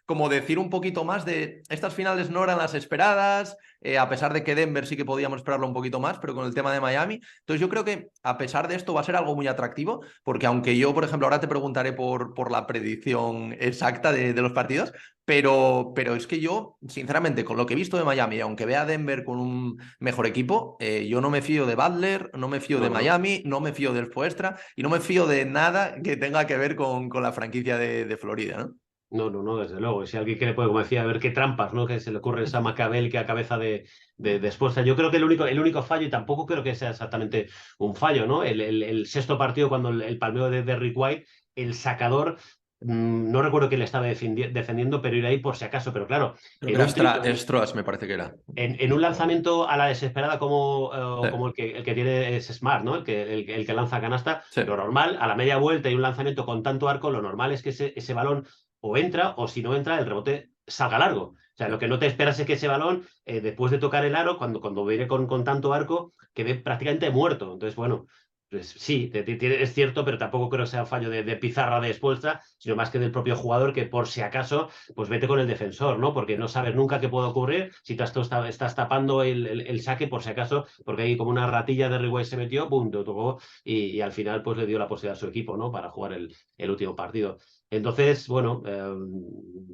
como decir un poquito más de estas finales no eran las esperadas, a pesar de que Denver sí que podíamos esperarlo un poquito más, pero con el tema de Miami. Entonces yo creo que a pesar de esto va a ser algo muy atractivo, porque aunque yo, por ejemplo, ahora te preguntaré por la predicción exacta de los partidos, pero es que yo, sinceramente, con lo que he visto de Miami, aunque vea a Denver con un mejor equipo, yo no me fío de Butler, no me fío de No, no. Miami, no me fío del Spoelstra y no me fío de nada que tenga que ver con la franquicia de Florida, ¿no? No, no, no, desde luego. Si alguien que le puede, como decía, a ver qué trampas, ¿no? Que se le ocurre esa maquiavélica cabeza de Esposa. Yo creo que el único fallo, y tampoco creo que sea exactamente un fallo, ¿no? El sexto partido, cuando el palmeo de Derrick White, el sacador, no recuerdo quién le estaba defendiendo, pero ir ahí por si acaso. Pero claro, Creo que en era un triple, Stroas, me parece que era. en un lanzamiento a la desesperada Sí, como el que tiene es Smart, ¿no? El que lanza canasta, sí. lo normal, a la media vuelta y un lanzamiento con tanto arco, lo normal es que ese balón o entra o si no entra, el rebote salga largo. O sea, lo que no te esperas es que ese balón, después de tocar el aro, cuando viene con tanto arco, quede prácticamente muerto. Entonces, bueno, pues sí, es cierto, pero tampoco creo que sea fallo de pizarra de Spoelstra, sino más que del propio jugador que por si acaso pues vete con el defensor, ¿no? Porque no sabes nunca qué puede ocurrir si estás tapando el saque por si acaso, porque ahí como una ratilla de Riway se metió, punto, tocó y al final pues le dio la posibilidad a su equipo, ¿no? Para jugar el último partido. Entonces, bueno,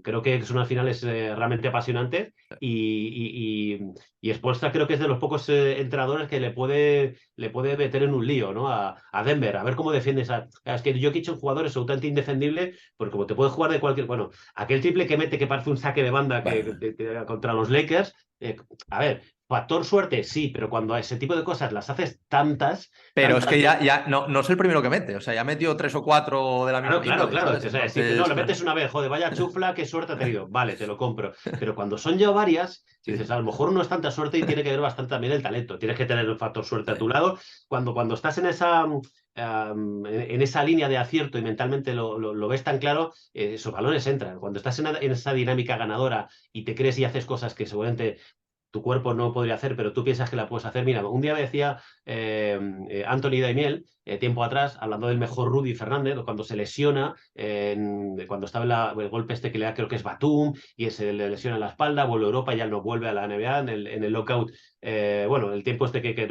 creo que son unas finales realmente apasionantes y Spoelstra creo que es de los pocos entrenadores que le puede meter en un lío, ¿no? A Denver, a ver cómo defiendes Es que Jokic es un jugador absolutamente indefendible, porque como te puede jugar de cualquier... Bueno, aquel triple que mete que parece un saque de banda Bueno, contra los Lakers, a ver, factor suerte, sí, pero cuando ese tipo de cosas las haces tantas, pero es tantas que veces... ya no es el primero que mete, o sea, ya metió tres o cuatro de la misma Claro, claro, índole, claro. ¿sabes? O sea, sí, no, Entonces, le metes una vez, joder, vaya chufla, qué suerte ha tenido. Vale, te lo compro. Pero cuando son ya varias, si sí, dices, a lo mejor no es tanta suerte y tiene que ver bastante también el talento. Tienes que tener el factor suerte a sí. tu lado. Cuando estás en esa línea de acierto y mentalmente lo ves tan claro, esos balones entran. Cuando estás en esa dinámica ganadora y te crees y haces cosas que seguramente tu cuerpo no podría hacer, pero tú piensas que la puedes hacer. Mira, un día me decía Anthony Daimiel, tiempo atrás, hablando del mejor Rudy Fernández, cuando se lesiona, cuando estaba en el golpe este que le da, creo que es Batum, y se le lesiona en la espalda, vuelve a Europa y ya no vuelve a la NBA en el lockout. Bueno, el tiempo este que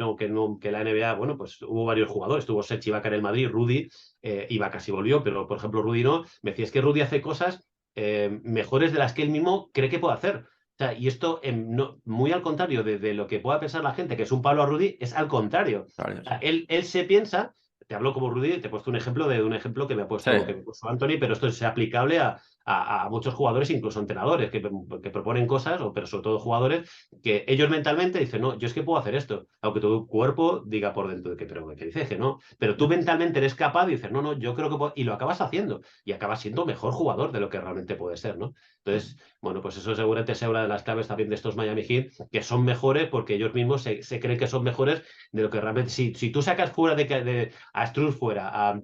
la NBA, bueno, pues hubo varios jugadores, tuvo Serge Ibaka en el Madrid, Rudy, Ibaka sí volvió, pero por ejemplo Rudy no. Me decía, es que Rudy hace cosas mejores de las que él mismo cree que puede hacer. O sea, y esto, muy al contrario de lo que pueda pensar la gente, que es un Pablo a Rudy, es al contrario. Claro, O sea, él se piensa, te hablo como Rudy, te he puesto un ejemplo de un ejemplo sí. que me ha puesto Anthony, pero esto es aplicable a muchos jugadores, incluso entrenadores, que proponen cosas, pero sobre todo jugadores, que ellos mentalmente dicen, no, yo es que puedo hacer esto, aunque tu cuerpo diga por dentro de que, pero que dices que no, pero tú mentalmente eres capaz de decir, no, no, yo creo que puedo, y lo acabas haciendo, y acabas siendo mejor jugador de lo que realmente puede ser, ¿no? Entonces, bueno, pues eso seguramente sea una de las claves también de estos Miami Heat, que son mejores porque ellos mismos se creen que son mejores de lo que realmente. Si tú sacas fuera a Struz fuera, a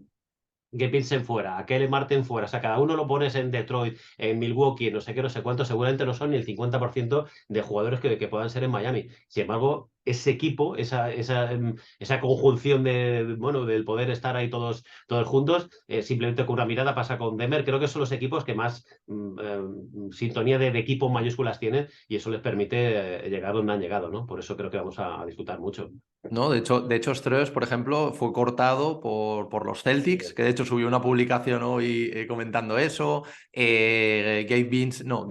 Gepilsen fuera, a Kelly Martin fuera, o sea, cada uno lo pones en Detroit, en Milwaukee, no sé qué, no sé cuánto, seguramente no son ni el 50% de jugadores que puedan ser en Miami. Sin embargo, ese equipo, esa conjunción bueno, del poder estar ahí todos juntos, simplemente con una mirada pasa con Denver. Creo que son los equipos que más sintonía de equipo en mayúsculas tienen y eso les permite llegar donde han llegado, ¿no? Por eso creo que vamos a disfrutar mucho. No, de hecho, Strauss, por ejemplo, fue cortado por los Celtics, Sí. que de hecho subió una publicación hoy comentando eso. Gabe Vincent no,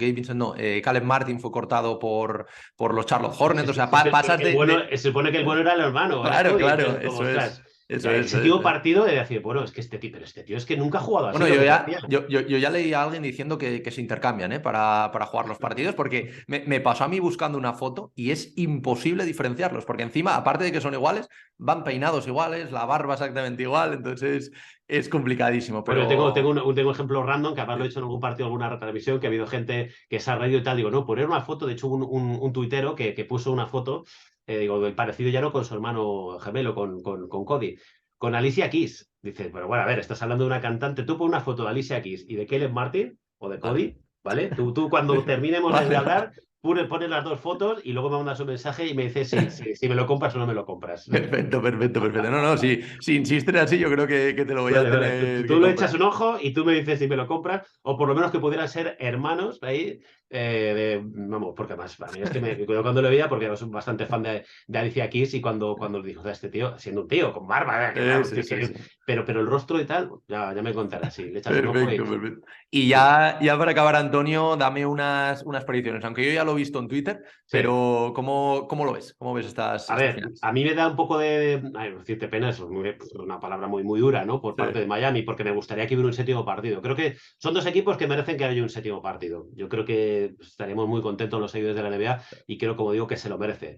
Caleb Martin fue cortado por los Charlotte Sí, Hornets. O sí, sea, sí, sí, pasas el supone que el bueno era el hermano, era Claro, Cody. claro, Entonces, como, eso es. ostras, Eso ya, el es. séptimo partido de decir, bueno, es que pero este tío, pero este tío es que nunca ha jugado así, Bueno, lo yo que te ya, decía. yo ya leí a alguien diciendo que se intercambian, ¿eh? Para jugar los partidos, porque me pasó a mí buscando una foto y es imposible diferenciarlos, porque encima, aparte de que son iguales, van peinados iguales, la barba exactamente igual, entonces es complicadísimo, Bueno, yo tengo pero... tengo ejemplos random, que además lo he hecho en algún partido, alguna retransmisión, que ha habido gente que se ha reído y tal. Digo, no, poner una foto, de hecho, un tuitero que puso una foto, digo, parecido ya no con su hermano gemelo, con Cody, con Alicia Keys. Dice, pero bueno, a ver, estás hablando de una cantante, tú pon una foto de Alicia Keys y de Caleb Martin o de Vale, Cody, ¿vale? Tú cuando terminemos de vale, vale. hablar, pones las dos fotos y luego me mandas un mensaje y me dices si me lo compras o no me lo compras. Perfecto, perfecto, perfecto. No, no, si insisten así, yo creo que te lo voy a Vale, vale. Tú, tener que tú le echas comprar. un ojo y tú me dices si me lo compras, o por lo menos que pudieran ser hermanos ahí. Vamos, porque más, a mí es que yo cuando lo veía, porque yo soy bastante fan de Alicia Keys, y cuando le dijo, o sea, este tío, siendo un tío con barba, Sí, sí, sí. pero el rostro y tal, ya me contarás, sí, le echas un ojo y Perfecto, perfecto. Y sí, ya para acabar, Antonio, dame unas predicciones, aunque yo ya lo he visto en Twitter, sí. pero ¿cómo lo ves? ¿Cómo ves A estas ver, finales? a mí me da un poco ay, decirte pena, eso es pues, una palabra muy dura, ¿no? Por Sí, parte de Miami, porque me gustaría que hubiera un séptimo partido. Creo que son dos equipos que merecen que haya un séptimo partido. Yo creo que estaríamos muy contentos los seguidores de la NBA y creo, como digo, que se lo merece.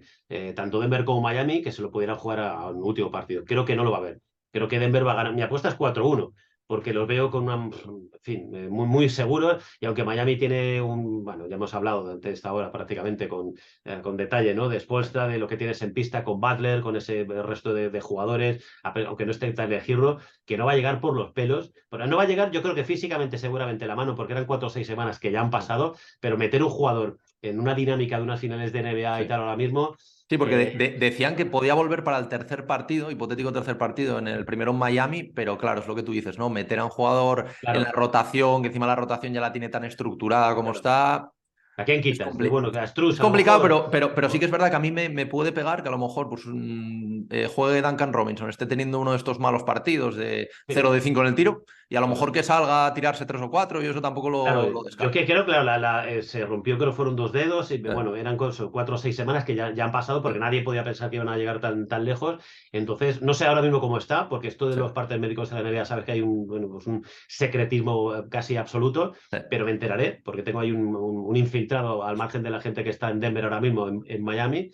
Tanto Denver como Miami, que se lo pudieran jugar a un último partido. Creo que no lo va a haber. Creo que Denver va a ganar. Mi apuesta es 4-1 porque los veo con una, en fin, muy seguros, y aunque Miami tiene bueno, ya hemos hablado de esta hora prácticamente con detalle, ¿no? Después de lo que tienes en pista con Butler, con ese resto de jugadores, aunque no esté Tyler Hero, que no va a llegar por los pelos, pero no va a llegar, yo creo que físicamente seguramente la mano, porque eran 4 o 6 semanas que ya han pasado, pero meter un jugador en una dinámica de unas finales de NBA y sí. tal ahora mismo, Sí, porque decían que podía volver para el tercer partido, hipotético tercer partido, en el primero en Miami, pero claro, es lo que tú dices, ¿no? Meter a un jugador en la claro, rotación, que encima la rotación ya la tiene tan estructurada como claro. está, ¿A quién es, quitas? Bueno, a es Struz a lo complicado, mejor. pero sí que es verdad que a mí me puede pegar que a lo mejor pues, juegue Duncan Robinson, esté teniendo uno de estos malos partidos de Sí, 0 de 5 en el tiro, y a lo mejor claro. que salga a tirarse 3 o 4 y eso tampoco Claro, lo yo descarto. que creo que se rompió, creo que fueron 2 dedos, y Eh, bueno, eran 4 o 6 semanas que ya han pasado, porque eh, nadie podía pensar que iban a llegar tan lejos. Entonces, no sé ahora mismo cómo está, porque esto de sí, los partes médicos de la NBA, sabes que hay bueno, pues un secretismo casi absoluto, pero me enteraré, porque tengo ahí un infiltrado al margen de la gente que está en Denver ahora mismo, en Miami.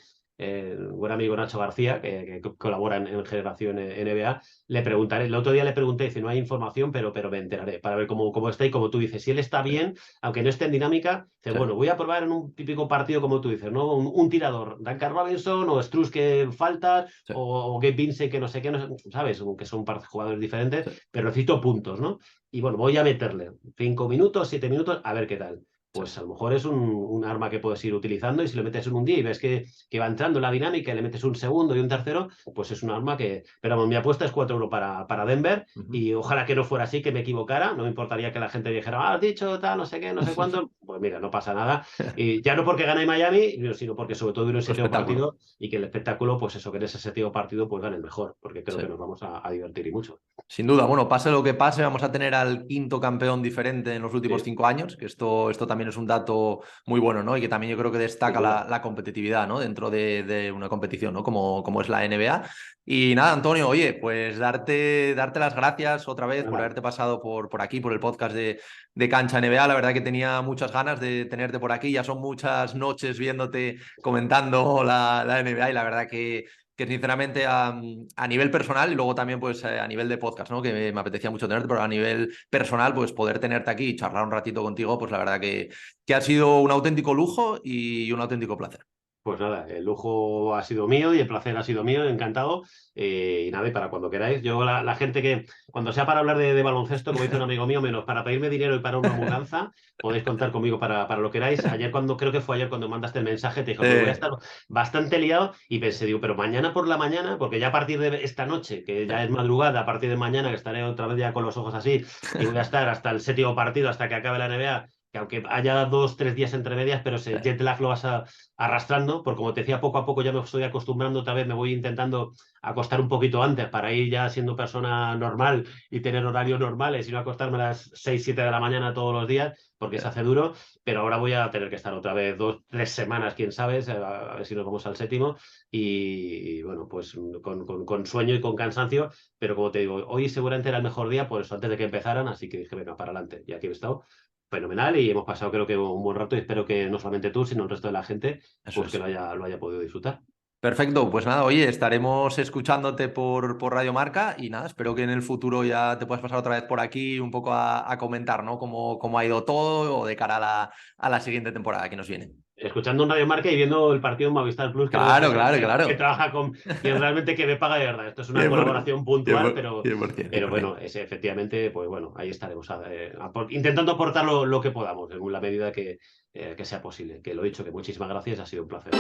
Buen amigo Nacho García, que colabora en Generación NBA. Le preguntaré, el otro día le pregunté, dice, no hay información, pero me enteraré para ver cómo está, y como tú dices, si él está sí, bien, aunque no esté en dinámica, dice, sí, bueno, voy a probar en un típico partido, como tú dices, ¿no? Un tirador, Duncan Robinson o Struz que falta, sí, o Gabe Vincent que no sé qué, no sé, ¿sabes? Que son jugadores diferentes, sí, pero necesito puntos, ¿no? Y bueno, voy a meterle 5 minutos, 7 minutos, a ver qué tal. sí. Pues a lo mejor es un arma que puedes ir utilizando, y si lo metes en un día y ves que va entrando en la dinámica y le metes un segundo y un tercero, pues es un arma que... Pero vamos, mi apuesta es 4-1 para Denver, Ujú. y ojalá que no fuera así, que me equivocara. No me importaría que la gente dijera, has dicho tal, no sé qué, no sé cuánto. Pues mira, no pasa nada. Y ya no porque gane Miami, sino porque sobre todo hubiera un Por séptimo espectáculo. partido, y que el espectáculo, pues eso, que en ese séptimo partido, pues gane el mejor, porque creo Sí. que nos vamos a divertir y mucho. Sin duda, bueno, pase lo que pase, vamos a tener al quinto campeón diferente en los últimos Sí, 5 años, que esto también es un dato muy bueno, ¿no? Y que también yo creo que sin destaca duda. la competitividad, ¿no? Dentro de una competición, ¿no? Como es la NBA. Y nada, Antonio, oye, pues darte las gracias otra vez por Nada, haberte pasado por aquí, por el podcast de Cancha NBA. La verdad que tenía muchas ganas de tenerte por aquí. Ya son muchas noches viéndote comentando la NBA y la verdad que sinceramente a nivel personal y luego también pues a nivel de podcast, ¿no? Que me apetecía mucho tenerte, pero a nivel personal pues poder tenerte aquí y charlar un ratito contigo, pues la verdad que ha sido un auténtico lujo y un auténtico placer. pues nada, el lujo ha sido mío y el placer ha sido mío, encantado. Y nada, y para cuando queráis. Yo, la gente que, cuando sea para hablar de baloncesto, como dice un amigo mío, menos para pedirme dinero y para una mudanza, podéis contar conmigo para lo que queráis. Creo que fue ayer cuando mandaste el mensaje, te dije, pues voy a estar bastante liado, y pensé, digo, pero mañana por la mañana, porque ya a partir de esta noche, que ya es madrugada, a partir de mañana, que estaré otra vez ya con los ojos así, y voy a estar hasta el séptimo partido, hasta que acabe la NBA, que aunque haya 2, 3 días entre medias, pero ese jet lag lo vas arrastrando, porque como te decía, poco a poco ya me estoy acostumbrando, otra vez me voy intentando acostar un poquito antes para ir ya siendo persona normal y tener horarios normales, y no acostarme a las 6 7 de la mañana todos los días, porque se hace duro, pero ahora voy a tener que estar otra vez 2, 3 semanas, quién sabe, a ver si nos vamos al séptimo, y bueno, pues con sueño y con cansancio, pero como te digo, hoy seguramente era el mejor día, por eso antes de que empezaran, así que dije, venga, para adelante, y aquí he estado. Fenomenal y hemos pasado creo que un buen rato y espero que no solamente tú, sino el resto de la gente, Eso pues que es. lo haya podido disfrutar. Perfecto, pues nada, oye, estaremos escuchándote por Radio Marca y nada, espero que en el futuro ya te puedas pasar otra vez por aquí un poco a comentar, ¿no? Cómo ha ido todo o de cara a la siguiente temporada que nos viene. Escuchando un Radio Marca y viendo el partido en Movistar Plus, que no deja Claro, de ser claro, que claro. trabaja con quien realmente que me paga de verdad. Esto es una 100%, colaboración puntual, pero, 100%, pero 100%. bueno, efectivamente, pues bueno, ahí estaremos intentando aportar lo que podamos, en la medida que sea posible. Que lo he dicho, que muchísimas gracias, ha sido un placer.